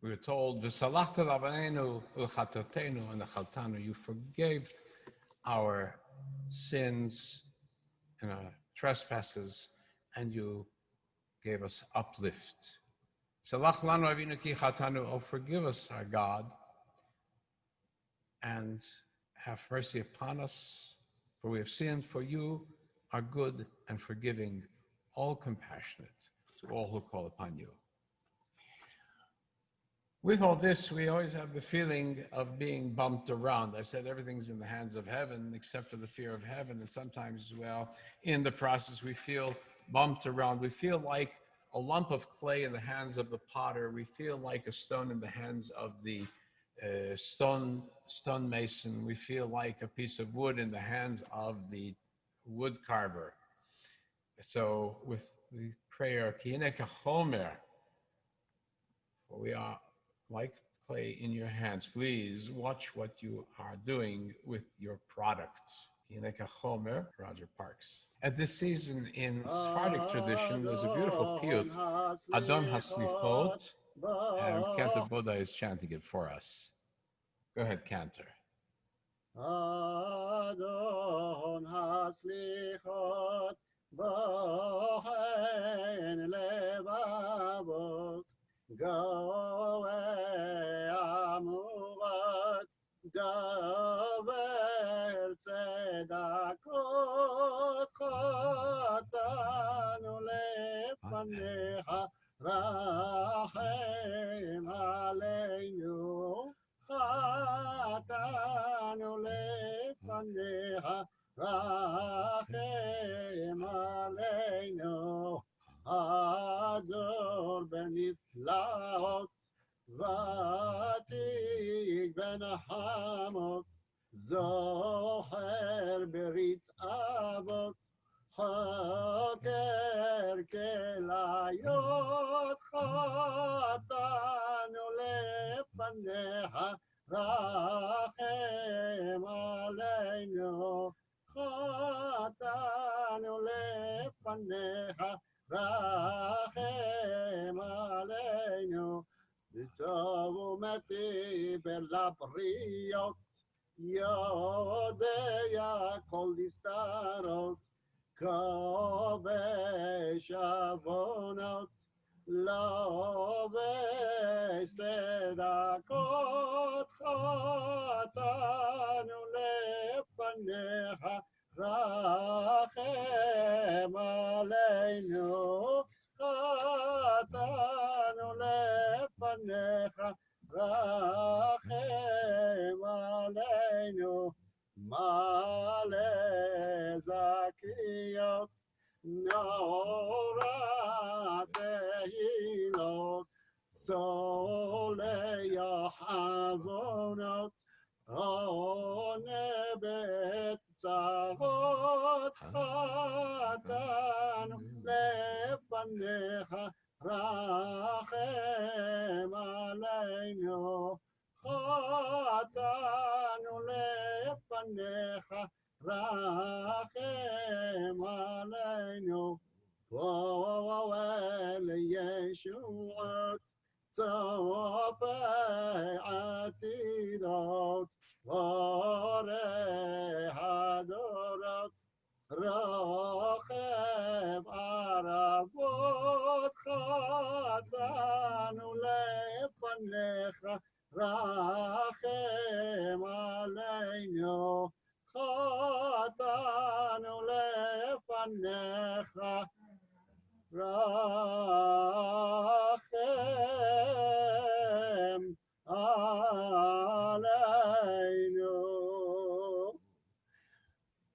We were told, "V'salachta l'avaneinu u'chatotenu v'nechaltanu." You forgave our sins and our trespasses, and you gave us uplift. Salach lanu avinu ki chatanu. Oh, forgive us, our God, and have mercy upon us, For we have sinned, for you are good and forgiving, all compassionate to all who call upon you. With all this, we always have the feeling of being bumped around. I said everything's in the hands of heaven except for the fear of heaven. And sometimes, well, in the process, we feel bumped around. We feel like a lump of clay in the hands of the potter. We feel like a stone in the hands of the stone mason. We feel like a piece of wood in the hands of the wood carver. So with the prayer, Ki hine kachomer, for we are like clay in your hands. Please watch what you are doing with your product. Ki hine kachomer, Roger Parks. At this season in Sephardic tradition, there's a beautiful piyut, Adon Haslichot, and Cantor Boda is chanting it for us. Go ahead, Cantor. Adon haslichot bohen levavot goe amurat daver tzedakot chatanu lefanecha rachem aleinu חטאנו לפניך, רחם עלינו, הדור בנפלאות, ותיק בנחמות, זוכר ברית אבות, חוקר כליות, חטאנו לפניך, רחם עלינו, חטאנו לפניך, רחם עלינו, וטוב ומטיב אל הבריות, יודע כל נסתרות, כובש עוונות, לובש צדקות, חטאנו לפניך, רחם עלינו, חטאנו לפניך, רחם עלינו, מלא זכיות, נורא תהילות, סולח עוונות, עונה בצרות, חטאנו לפניך, רחם עלינו, חטאנו לפניך, רחם עלינו, פועל ישועות, צופה עתידות, בורא הדורות, רוכב ערבות, חטאנו לפניך, רחם עלינו, חטאנו לפניך, רחם עלינו.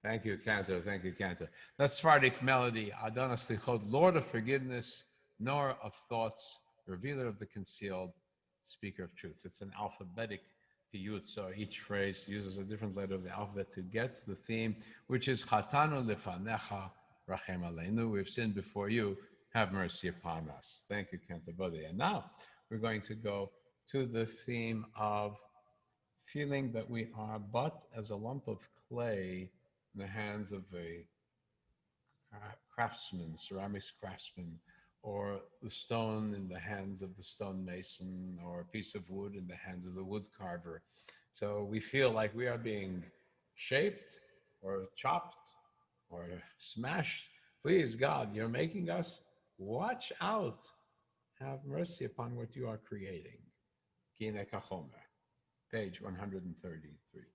Thank you, Cantor. Thank you, Cantor. That Sephardic melody, Adon Haslichot, Lord of forgiveness, knower of thoughts, revealer of the concealed, speaker of truth. It's an alphabetic piyut, so each phrase uses a different letter of the alphabet to get the theme, which is Chatanu lefanecha rachem aleinu. We've sinned before you, have mercy upon us. Thank you, Cantor Bodhi. And now we're going to go to the theme of feeling that we are but as a lump of clay in the hands of a craftsman, ceramics craftsman, or the stone in the hands of the stone mason, or a piece of wood in the hands of the wood carver. So we feel like we are being shaped or chopped or smashed. Please, God, you're making us. Watch out. Have mercy upon what you are creating. Ki hine kachomer, page 133.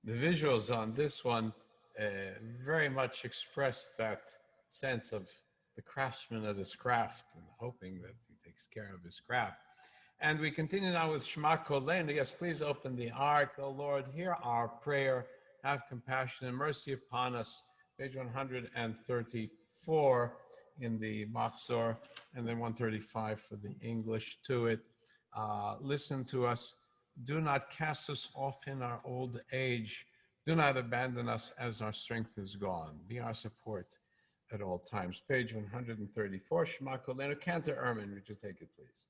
The visuals on this one very much express that sense of the craftsman of his craft and hoping that he takes care of his craft. And we continue now with Shema Kol Nidre. Yes, please open the ark. O Lord, hear our prayer. Have compassion and mercy upon us. Page 134 in the Machzor, and then 135 for the English to it. Listen to us. Do not cast us off in our old age. Do not abandon us as our strength is gone. Be our support at all times. Page 134, Shema Kol Nidre. Cantor Ermin, would you take it, please?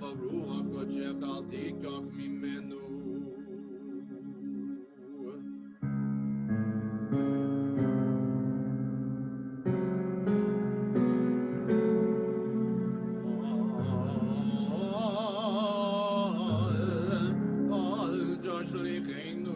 ברוח קודשך אל תיקח ממנו. אל תשליכנו.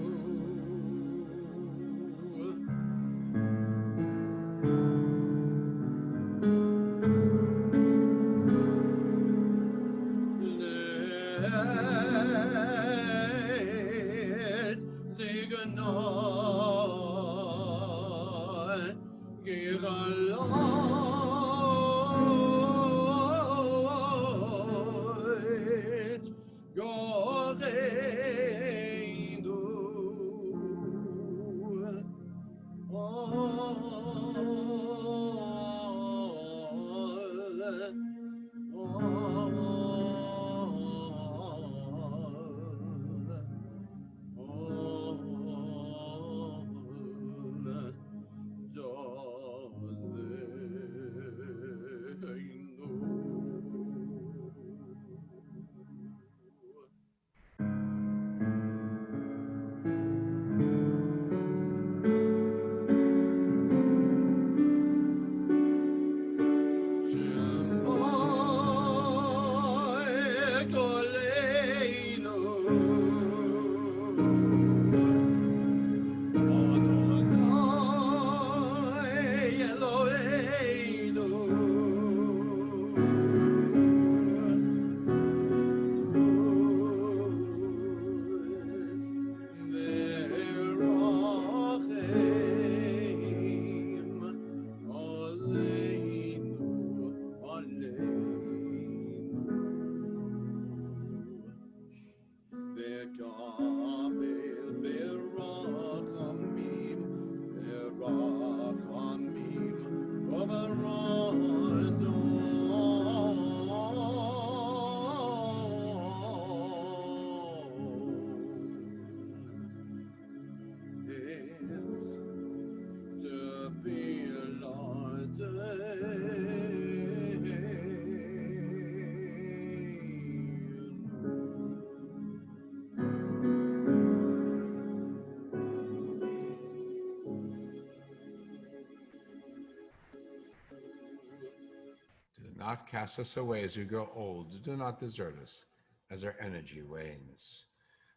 Do not cast us away as we grow old. Do not desert us as our energy wanes.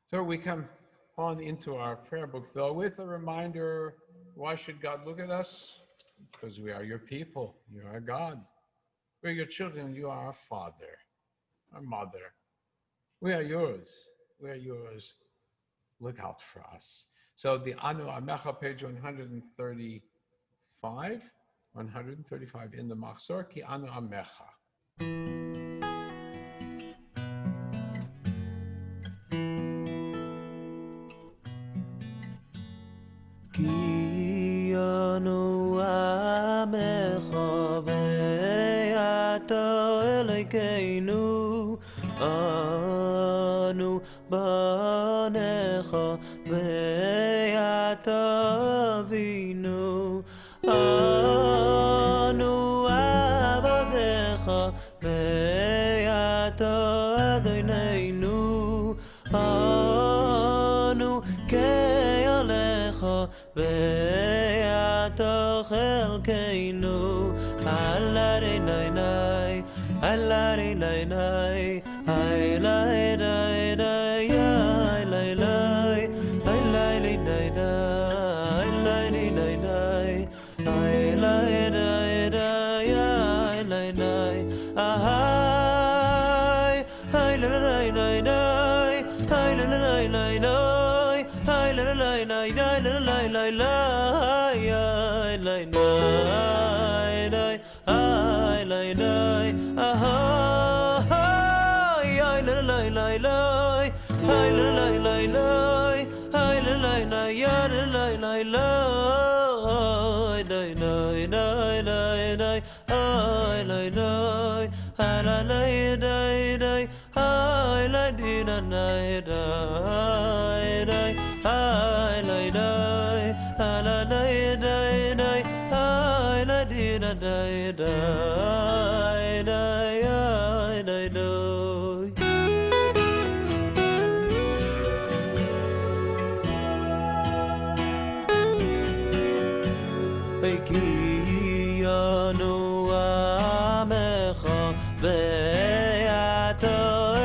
So we come on into our prayer book, though, with a reminder, why should God look at us? Because we are your people. You are God. We're your children. You are our father, our mother. We are yours. We are yours. Look out for us. So the Anu Amecha, page 135 in the Machzor, Ki Anu Amecha. Ki Anu Amecha ve'ata Elokeinu Anu banecha ve'ata Avinu Anu avadecha ve'ata Adonenu Anu ke'alecha ve'ata chelkeinu Alarinai Alarinai Alarinai die. Anu amecha be'ato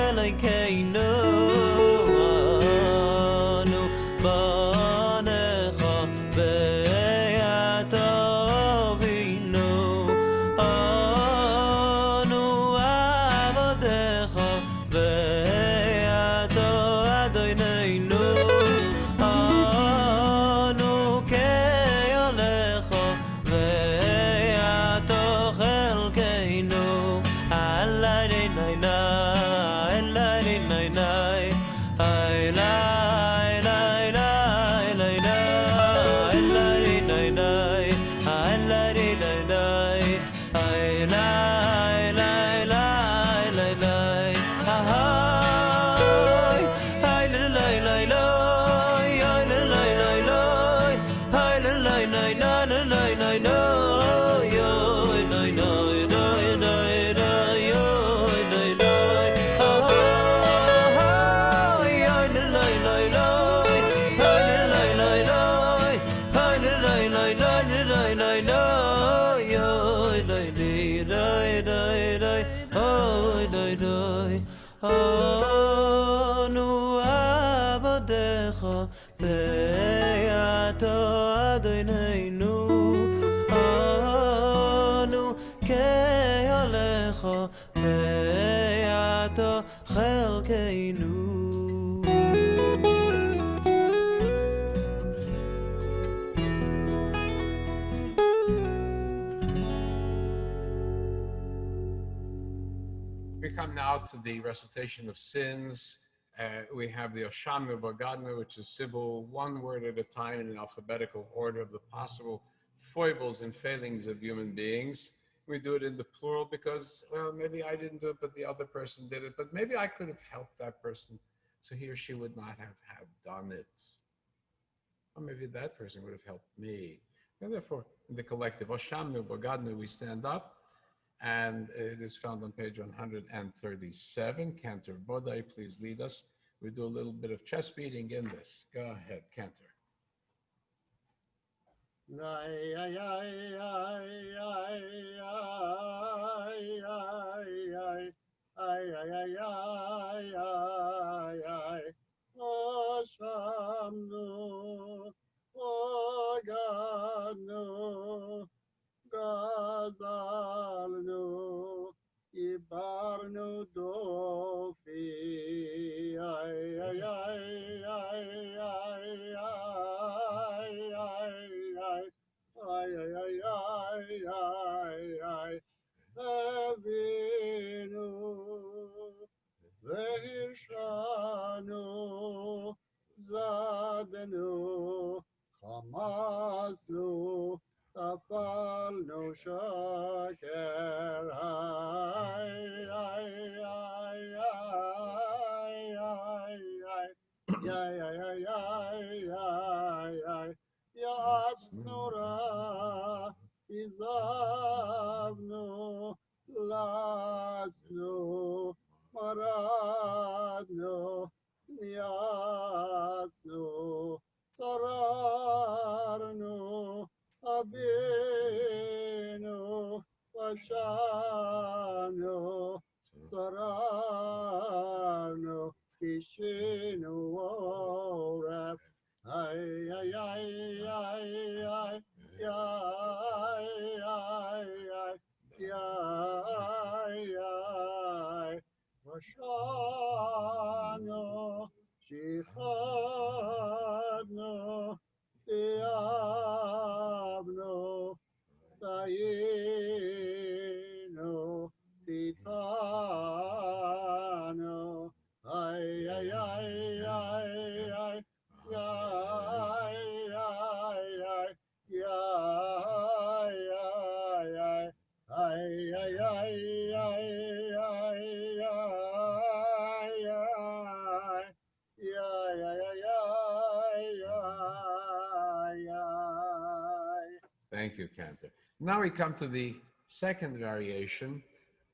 Elokeinu Anu banecha be'ato Avinu Anu avodecha be'ato Adonenu Anu ke'olecha be'ato chelkeinu Alai nai nai alai nai nai Ai lai lai lai lai lai lai nai nai ai lai nai nai ai lai lai lai lai lai ai ai lai lai lai ai lai lai lai ai lai nai nai nai nai nai yo nai nai nai nai nai yo nai nai Anu avodecha be'ato Adonenu Anu ke'olecha be'ato chelkeinu We come now to the recitation of sins. We have the Oshamnu Bagadnu, which is civil, one word at a time in an alphabetical order of the possible foibles and failings of human beings. We do it in the plural because, well, maybe I didn't do it, but the other person did it. But maybe I could have helped that person so he or she would not have done it. Or maybe that person would have helped me. And therefore, in the collective Oshamnu Bagadnu, we stand up. And it is found on page 137. Cantor Bodai, please lead us. We do a little bit of chest beating in this. Go ahead, Cantor. גזלנו, איברנו דופי, איי, איי, איי, איי, איי, איי, איי, איי, איי, איי, אבינו, והרשענו, זדנו, חמסנו, טפלנו שקר, איי, איי, איי, איי, איי, איי, איי, יעצנו רע, עזבנו, לצנו, מרדנו, ניאצנו, צררנו, אבינו, פשענו, צררנו, קישינו עורף, איי, איי, איי, איי, איי, איי, איי, איי, פשענו, שיחדנו, תיאבנו, טעינו, טיטנו, איי, איי, איי, איי, איי, איי, איי, Thank you, Cantor. Now we come to the second variation,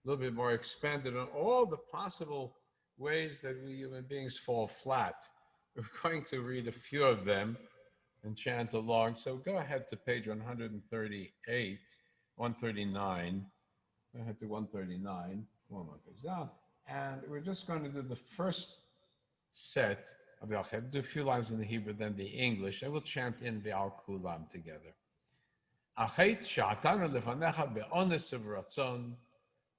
a little bit more expanded on all the possible ways that we human beings fall flat. We're going to read a few of them and chant along. So go ahead to page 138 139. I had to 139. One more page down. And we're just going to do the first set of the Al-Chet. Do a few lines in the Hebrew, then the English. I will chant in the Al-Kulam together. Achet sha'atanu lefanecha be'ones v'ratzon.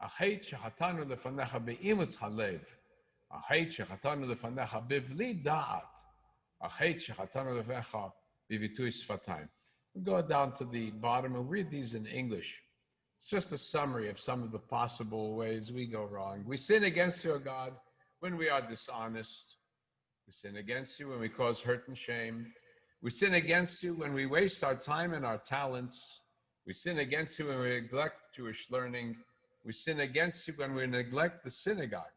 Achet sha'atanu lefanecha be'imutz halev. Achet sha'atanu lefanecha bevli da'at. Achet sha'atanu lefanecha bivitui sfatayim. We'll go down to the bottom and read these in English. It's just a summary of some of the possible ways we go wrong. We sin against you, O God, when we are dishonest. We sin against you when we cause hurt and shame. We sin against you when we waste our time and our talents. We sin against you when we neglect Jewish learning. We sin against you when we neglect the synagogue.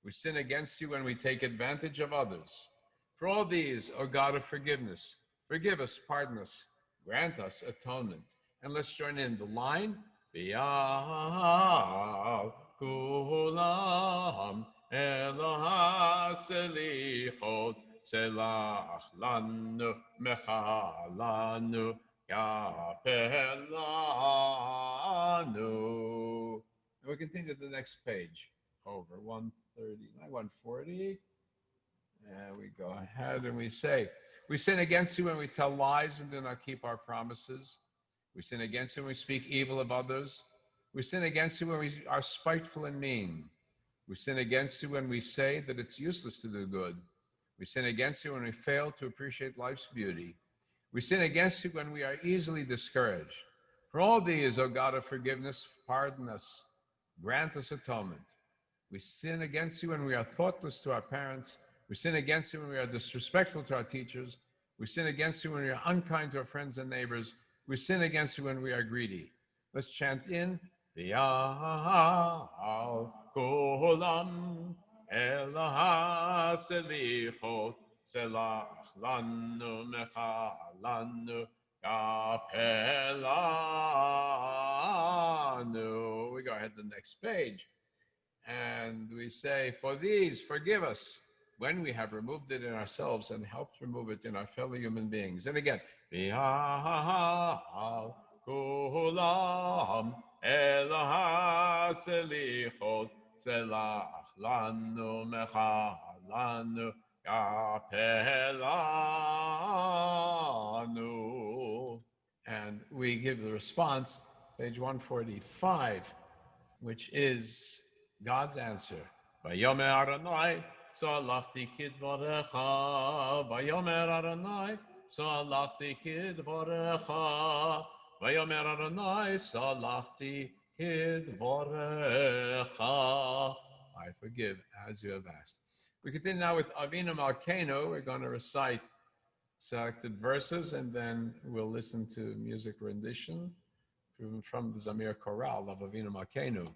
We sin against you when we take advantage of others. For all these, O God of forgiveness, forgive us, pardon us, grant us atonement. And let's join in the line. B'yal kulam Eloha selichot selach lanu mechalanu yapelanu. And we continue to the next page. Over 139, 140. And we go ahead and we say, we sin against you when we tell lies and do not keep our promises. We sin against you when we speak evil of others. We sin against you when we are spiteful and mean. We sin against you when we say that it's useless to do good. We sin against you when we fail to appreciate life's beauty. We sin against you when we are easily discouraged. For all these, O God of forgiveness, pardon us, grant us atonement. We sin against you when we are thoughtless to our parents. We sin against you when we are disrespectful to our teachers. We sin against you when we are unkind to our friends and neighbors. We sin against you when we are greedy. Let's chant in. V'yal kulam Eloha selichot selach lanu mechalanu yapelanu. We go ahead to the next page. And we say, for these, forgive us when we have removed it in ourselves and helped remove it in our fellow human beings. And again, V'yal kulam Eloha selichot selach lanu mechalanu yapelanu. And we give the response, page 145, which is God's answer. Vayomer Adonai, salachti kidvarecha. Vayomer Adonai, salachti kidvarecha. Vayomer Adonai, salachti kidvarecha. I forgive as you have asked. We continue now with Avinu Malkeinu. We're going to recite selected verses, and then we'll listen to music rendition from the Zamir Chorale of Avinu Malkeinu.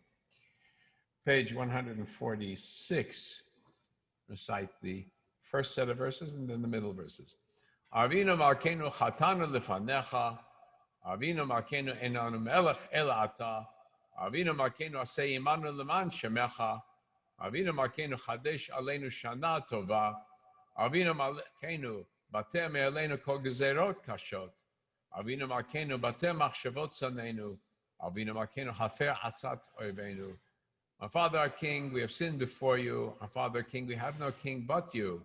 Page 146, recite the first set of verses and then the middle verses. Avinu Malkeinu chatanu lefanecha, Avinu Malkeinu enanu melech ela ata, Avinu Malkeinu aseh imanu leman shemecha, Avinu Malkeinu chadesh aleinu shana tova, Avinu Malkeinu bateh me'aleinu kol gezerot kashot, Avinu Malkeinu bateh machshavot saneinu, Avinu Malkeinu hafer atzat oivenu. Our Father, our King, we have sinned before you. Our Father, our King, we have no King but you.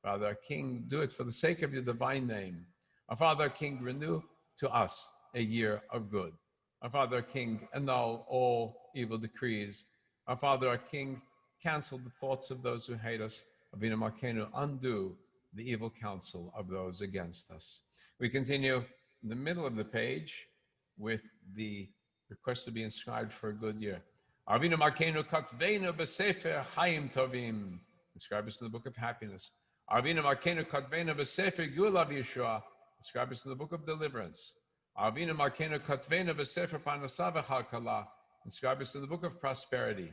Father, our King, do it for the sake of your divine name. Our Father, our King, renew to us a year of good. Our Father, our King, annul all evil decrees. Our Father, our King, cancel the thoughts of those who hate us. Avinu Malkeinu, undo the evil counsel of those against us. We continue in the middle of the page with the request to be inscribed for a good year. Avinu Malkeinu katveinu b'sefer Chaim Tovim. Inscribe us in the book of happiness. Avinu Malkeinu katveinu b'sefer Gula v'Yeshua. Inscribe us in the book of deliverance. Avinu Malkeinu katveinu b'sefer Parnasah v'Chalkala. Inscribe us in the book of prosperity.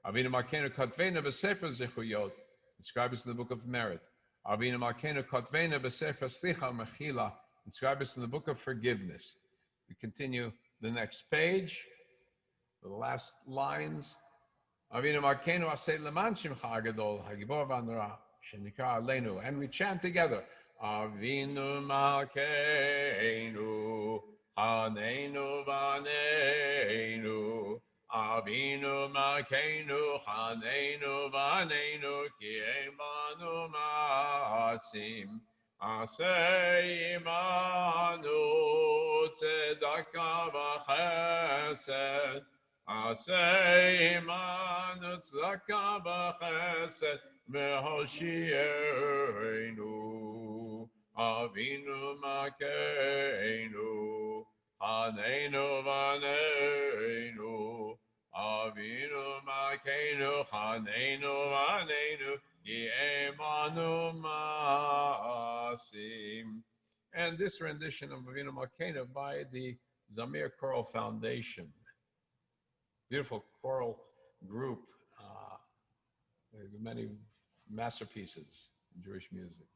Avinu Malkeinu katveinu b'sefer Zechuyot. Inscribe us in the book of merit. Avinu Malkeinu katveinu b'sefer Slicha Mechila. Inscribe us in the book of forgiveness. We continue the next page. The last lines. Avinu Malkeinu aseh leman shimcha hagadol hagibor v'hanora shenikra aleinu. And we chant together. Avinu Malkeinu Chaneinu v'aneinu, Avinu Malkeinu, Chaneinu v'aneinu, Ki emanu ma'asim, Aseh imanu tzedakah v'chesed, Aseh imanu tzedakah v'chesed, V'hoshienu, Avinu Malkeinu, Chaneinu v'aneinu, Avinu Malkeinu, Chaneinu v'aneinu, Ki emanu ma'asim. And this rendition of Avinu Malkeinu by the Zamir Choral Foundation. Beautiful choral group. There's many masterpieces in Jewish music.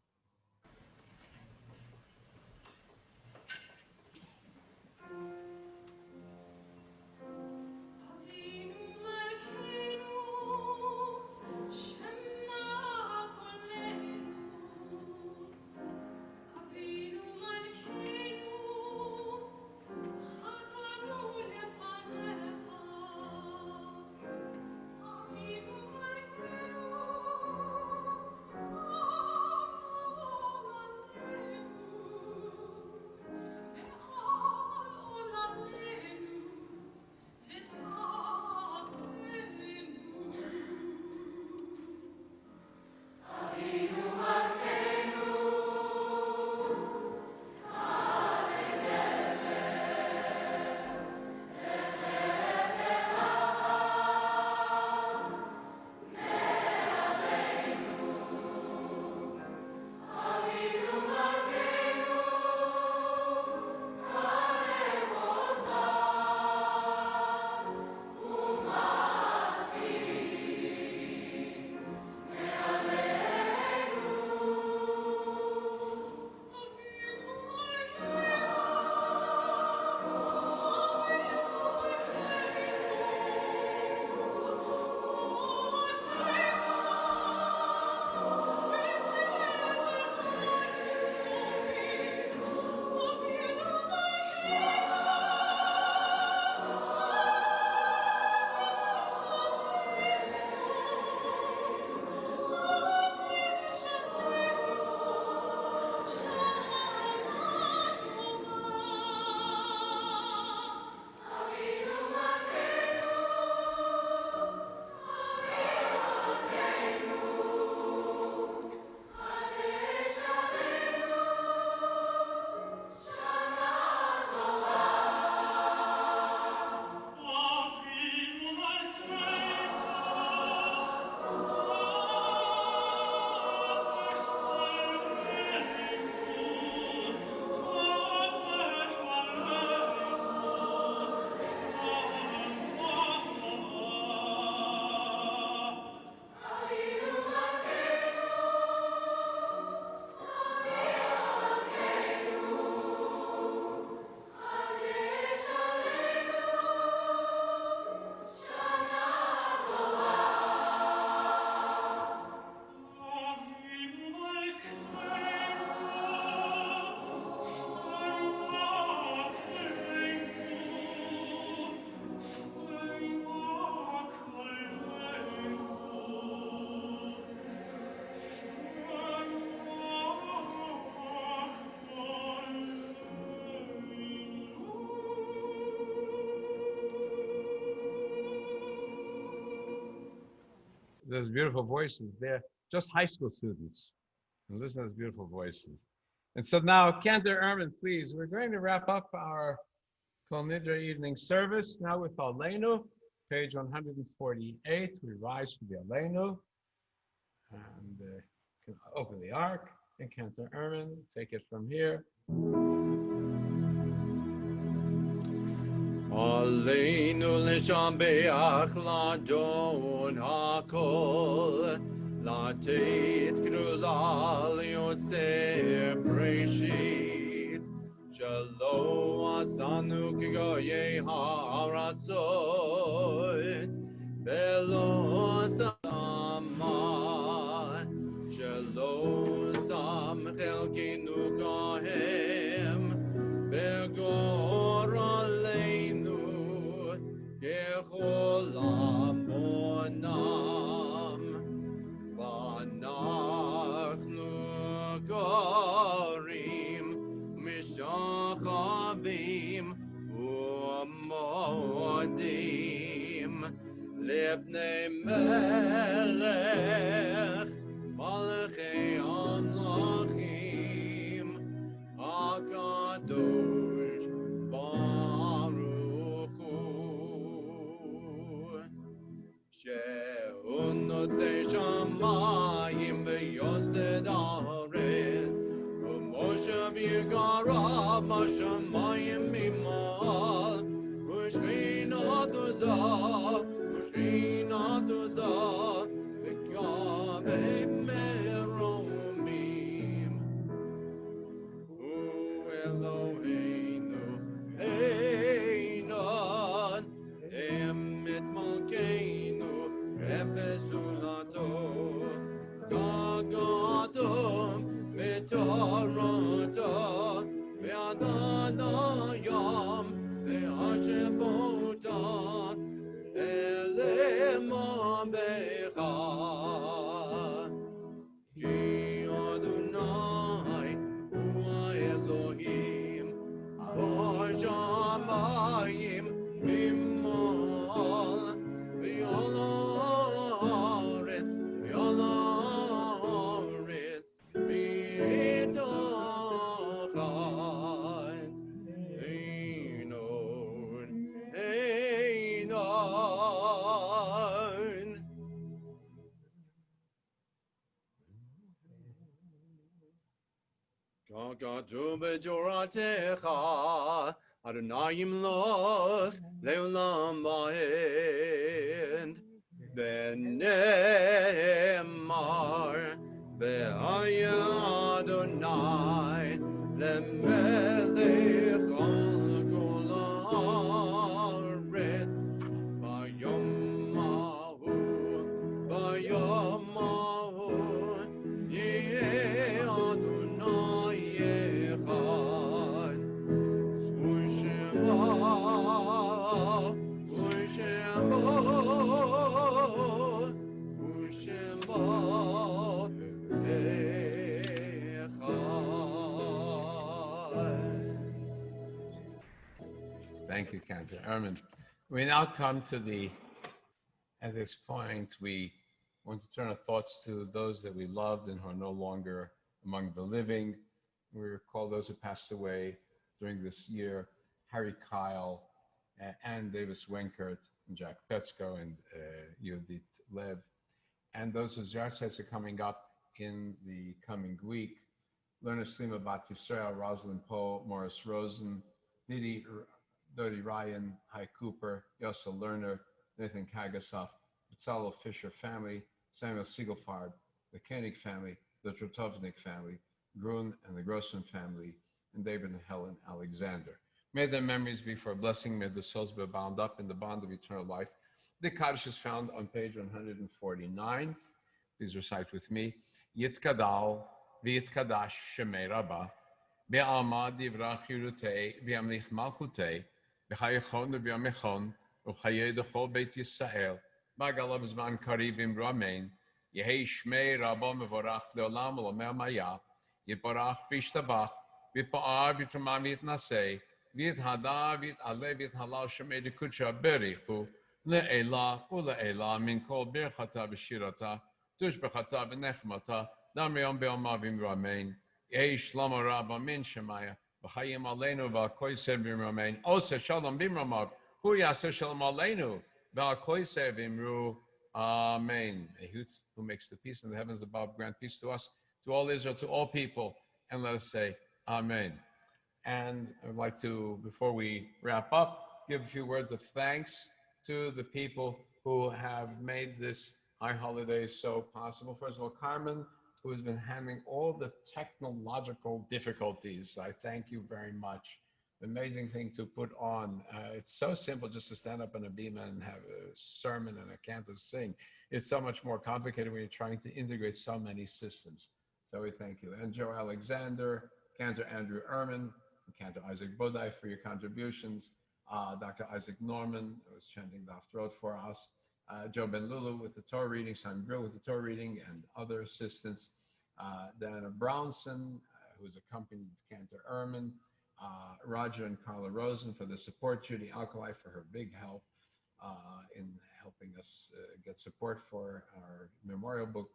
Those beautiful voices, they're just high school students. And listen to those beautiful voices. And so now, Cantor Erman, please, we're going to wrap up our Kol Nidre evening service now with Aleinu, page 148. We rise for the Aleinu. And can open the ark. And Cantor Erman, take it from here. Aleinu לשבח לאדון הכל, לתת גדולה ליוצר בראשית, שלא עשנו כגויי הארצות, ולא שמה, שלא שם חלקנו כהם, בגוי ככל המונם, ואנחנו קוראים משחבים ומודים לפני מלך מלכי המלכים הקדוש ברוך הוא שהוא נוטה שמיים ויוסד הארץ ומושב יגרב בשמיים ממעל ושכינתו זו וגבי מרומים הוא אלוהינו איnon אמת מלכנו אפס זולתו גגתו בתורתו ואדון הים והשבותו אלמון בך כי אדוני הוא האלוהים בשמיים ממעל ועל הארץ מתחת איnon ככתוב בתורתך, אדוני ימלוך לעולם ועד. ונאמר, והיה אדוני למלך על כל הארץ, ביום ההוא יהיה אדוני אחד, ושמו Thank you, Cantor Erman. We now come to at this point, we want to turn our thoughts to those that we loved and who are no longer among the living. We recall those who passed away during this year, Harry Kyle, Ann Davis Wenkert, and Jack Petsko, and Yudit Lev. And those whose Yarsets are coming up in the coming week, Lerner Slima Bat Yisrael, Rosalind Poe, Morris Rosen, Dodi Ryan, Hi Cooper, Yossel Lerner, Nathan Kagasoff, Betzalel Fisher family, Samuel Siegelfard, the Koenig family, the Trotovnik family, Grun and the Grossman family, and David and Helen Alexander. May their memories be for a blessing. May the souls be bound up in the bond of eternal life. The Kaddish is found on page 149. Please recite with me. Yitkadal v'yitkadash shemei Rabbah be'alma divrach yirutei v'yamlich malchutei v'chayechon v'yamechon v'chayei d'chol beit Yisrael b'agalav zman kariv imru amen yehei shmei Rabbah mevorach le'olam v'lomer maya yitborach v'yishtabach v'yitpa'ar v'yitrama v'yitnasei v'yithada v'yit'aleh v'yithalal shemei d'kudsha berichu le'ela ule'ela min kol birchata v'shirata tushbechata v'nechmata dam yom be'alma v'imru amen yehei shlomo Rabbah min shemaya v'chayim aleinu v'al koysev v'imru amen oseh shalom b'imramav hu yaseh shalom aleinu v'al koysev v'imru amen. Who makes the peace in the heavens above grant peace to us, to all Israel, to all people, and let us say amen. And I'd like to, before we wrap up, give a few words of thanks to the people who have made this high holiday so possible. First of all, Carmen, who has been handling all the technological difficulties. I thank you very much. Amazing thing to put on. It's so simple just to stand up on a beam and have a sermon and a cantor sing. It's so much more complicated when you're trying to integrate so many systems. So we thank you. And Joe Alexander, Cantor Andrew Ehrman, and Cantor Isaac Bodai for your contributions. Dr. Isaac Norman was chanting the Haftarot for us. Joe Ben Lulu with the Torah reading, Simon Brill with the Torah reading, and other assistants. Diana Brownson, who's accompanied Cantor Ehrman, Roger and Carla Rosen for the support, Judy Alkali for her big help in helping us get support for our memorial book.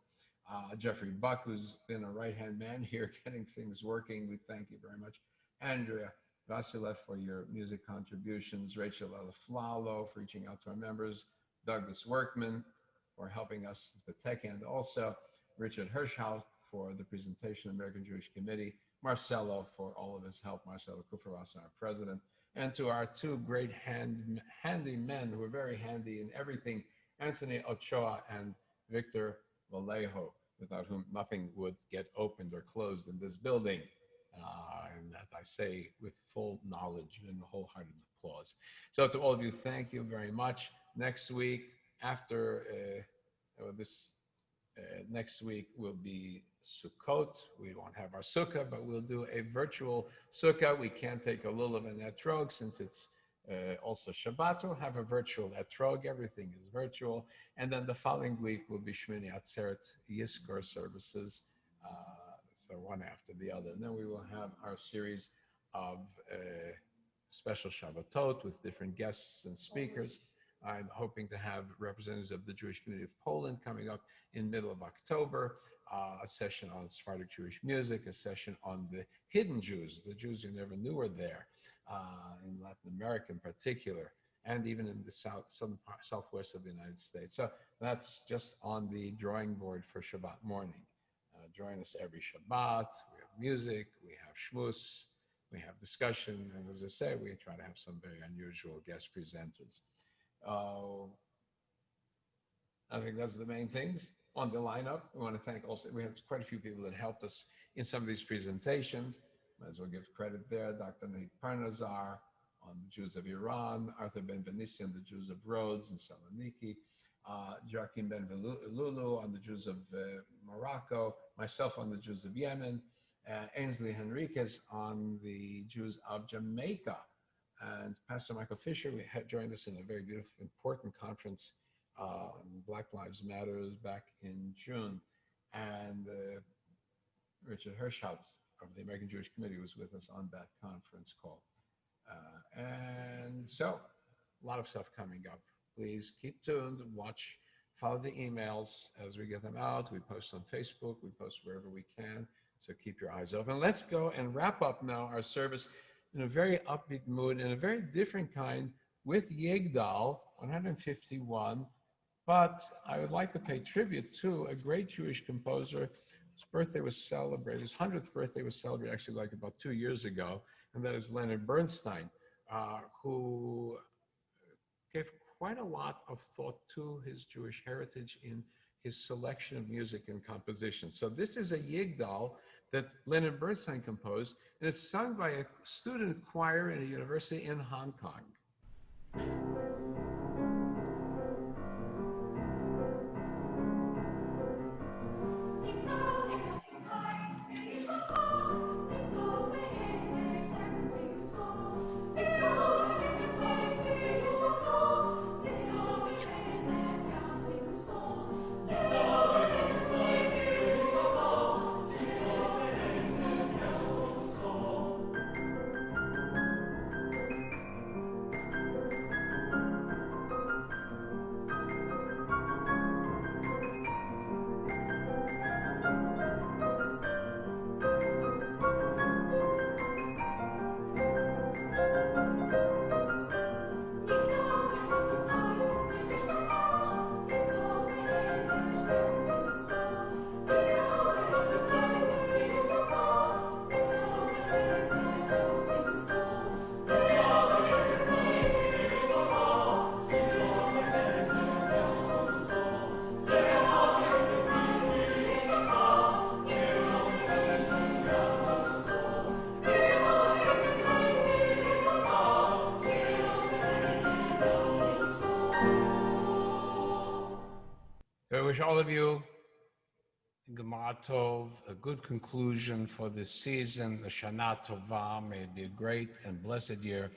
Jeffrey Buck, who's been a right-hand man here getting things working. We thank you very much. Andrea Vasilev for your music contributions. Rachel Elaflalo for reaching out to our members. Douglas Workman for helping us with the tech end also. Richard Hirschhout for the presentation of American Jewish Committee. Marcelo for all of his help. Marcelo Kufaras, our president. And to our two great handy men who are very handy in everything, Anthony Ochoa and Victor Vallejo, without whom nothing would get opened or closed in this building. And that I say with full knowledge and wholehearted applause. So to all of you, thank you very much. Next week, after next week will be Sukkot. We won't have our sukkah, but we'll do a virtual sukkah. We can't take a lulav and etrog since it's also Shabbat. We'll have a virtual etrog. Everything is virtual. And then the following week will be Shmini Atzeret Yizkor services, so one after the other. And then we will have our series of special Shabbatot with different guests and speakers. I'm hoping to have representatives of the Jewish community of Poland coming up in middle of October, a session on Sephardic Jewish music, a session on the hidden Jews, the Jews you never knew were there, in Latin America in particular, and even in the southwest of the United States. So that's just on the drawing board for Shabbat morning. Join us every Shabbat. We have music, we have shmus, we have discussion, and as I say, we try to have some very unusual guest presenters. I think that's the main things on the lineup. We want to thank also, we have quite a few people that helped us in some of these presentations. Might as well give credit there. Dr. Nate Parnazar on the Jews of Iran, Arthur Ben Benissi on the Jews of Rhodes and Saloniki, Joaquin Ben Lulu on the Jews of Morocco, myself on the Jews of Yemen, Ainsley Henriquez on the Jews of Jamaica, and Pastor Michael Fisher had joined us in a very beautiful, important conference on Black Lives Matters back in June. And Richard Hirschhout of the American Jewish Committee was with us on that conference call. And so, a lot of stuff coming up. Please keep tuned, watch, follow the emails as we get them out. We post on Facebook, we post wherever we can. So keep your eyes open. Let's go and wrap up now our service in a very upbeat mood, in a very different kind, with Yigdal 151. But I would like to pay tribute to a great Jewish composer. His birthday was celebrated, his 100th birthday was celebrated actually like about 2 years ago, and that is Leonard Bernstein, who gave quite a lot of thought to his Jewish heritage in his selection of music and composition. So this is a Yigdal that Leonard Bernstein composed, and it's sung by a student choir in a university in Hong Kong. I wish all of you Gemara Tov, a good conclusion for this season. The Shana Tova may be a great and blessed year.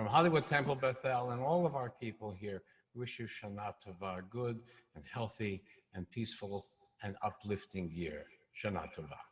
From Hollywood Temple Bethel and all of our people here, we wish you Shana Tova, a good and healthy and peaceful and uplifting year. Shana Tova.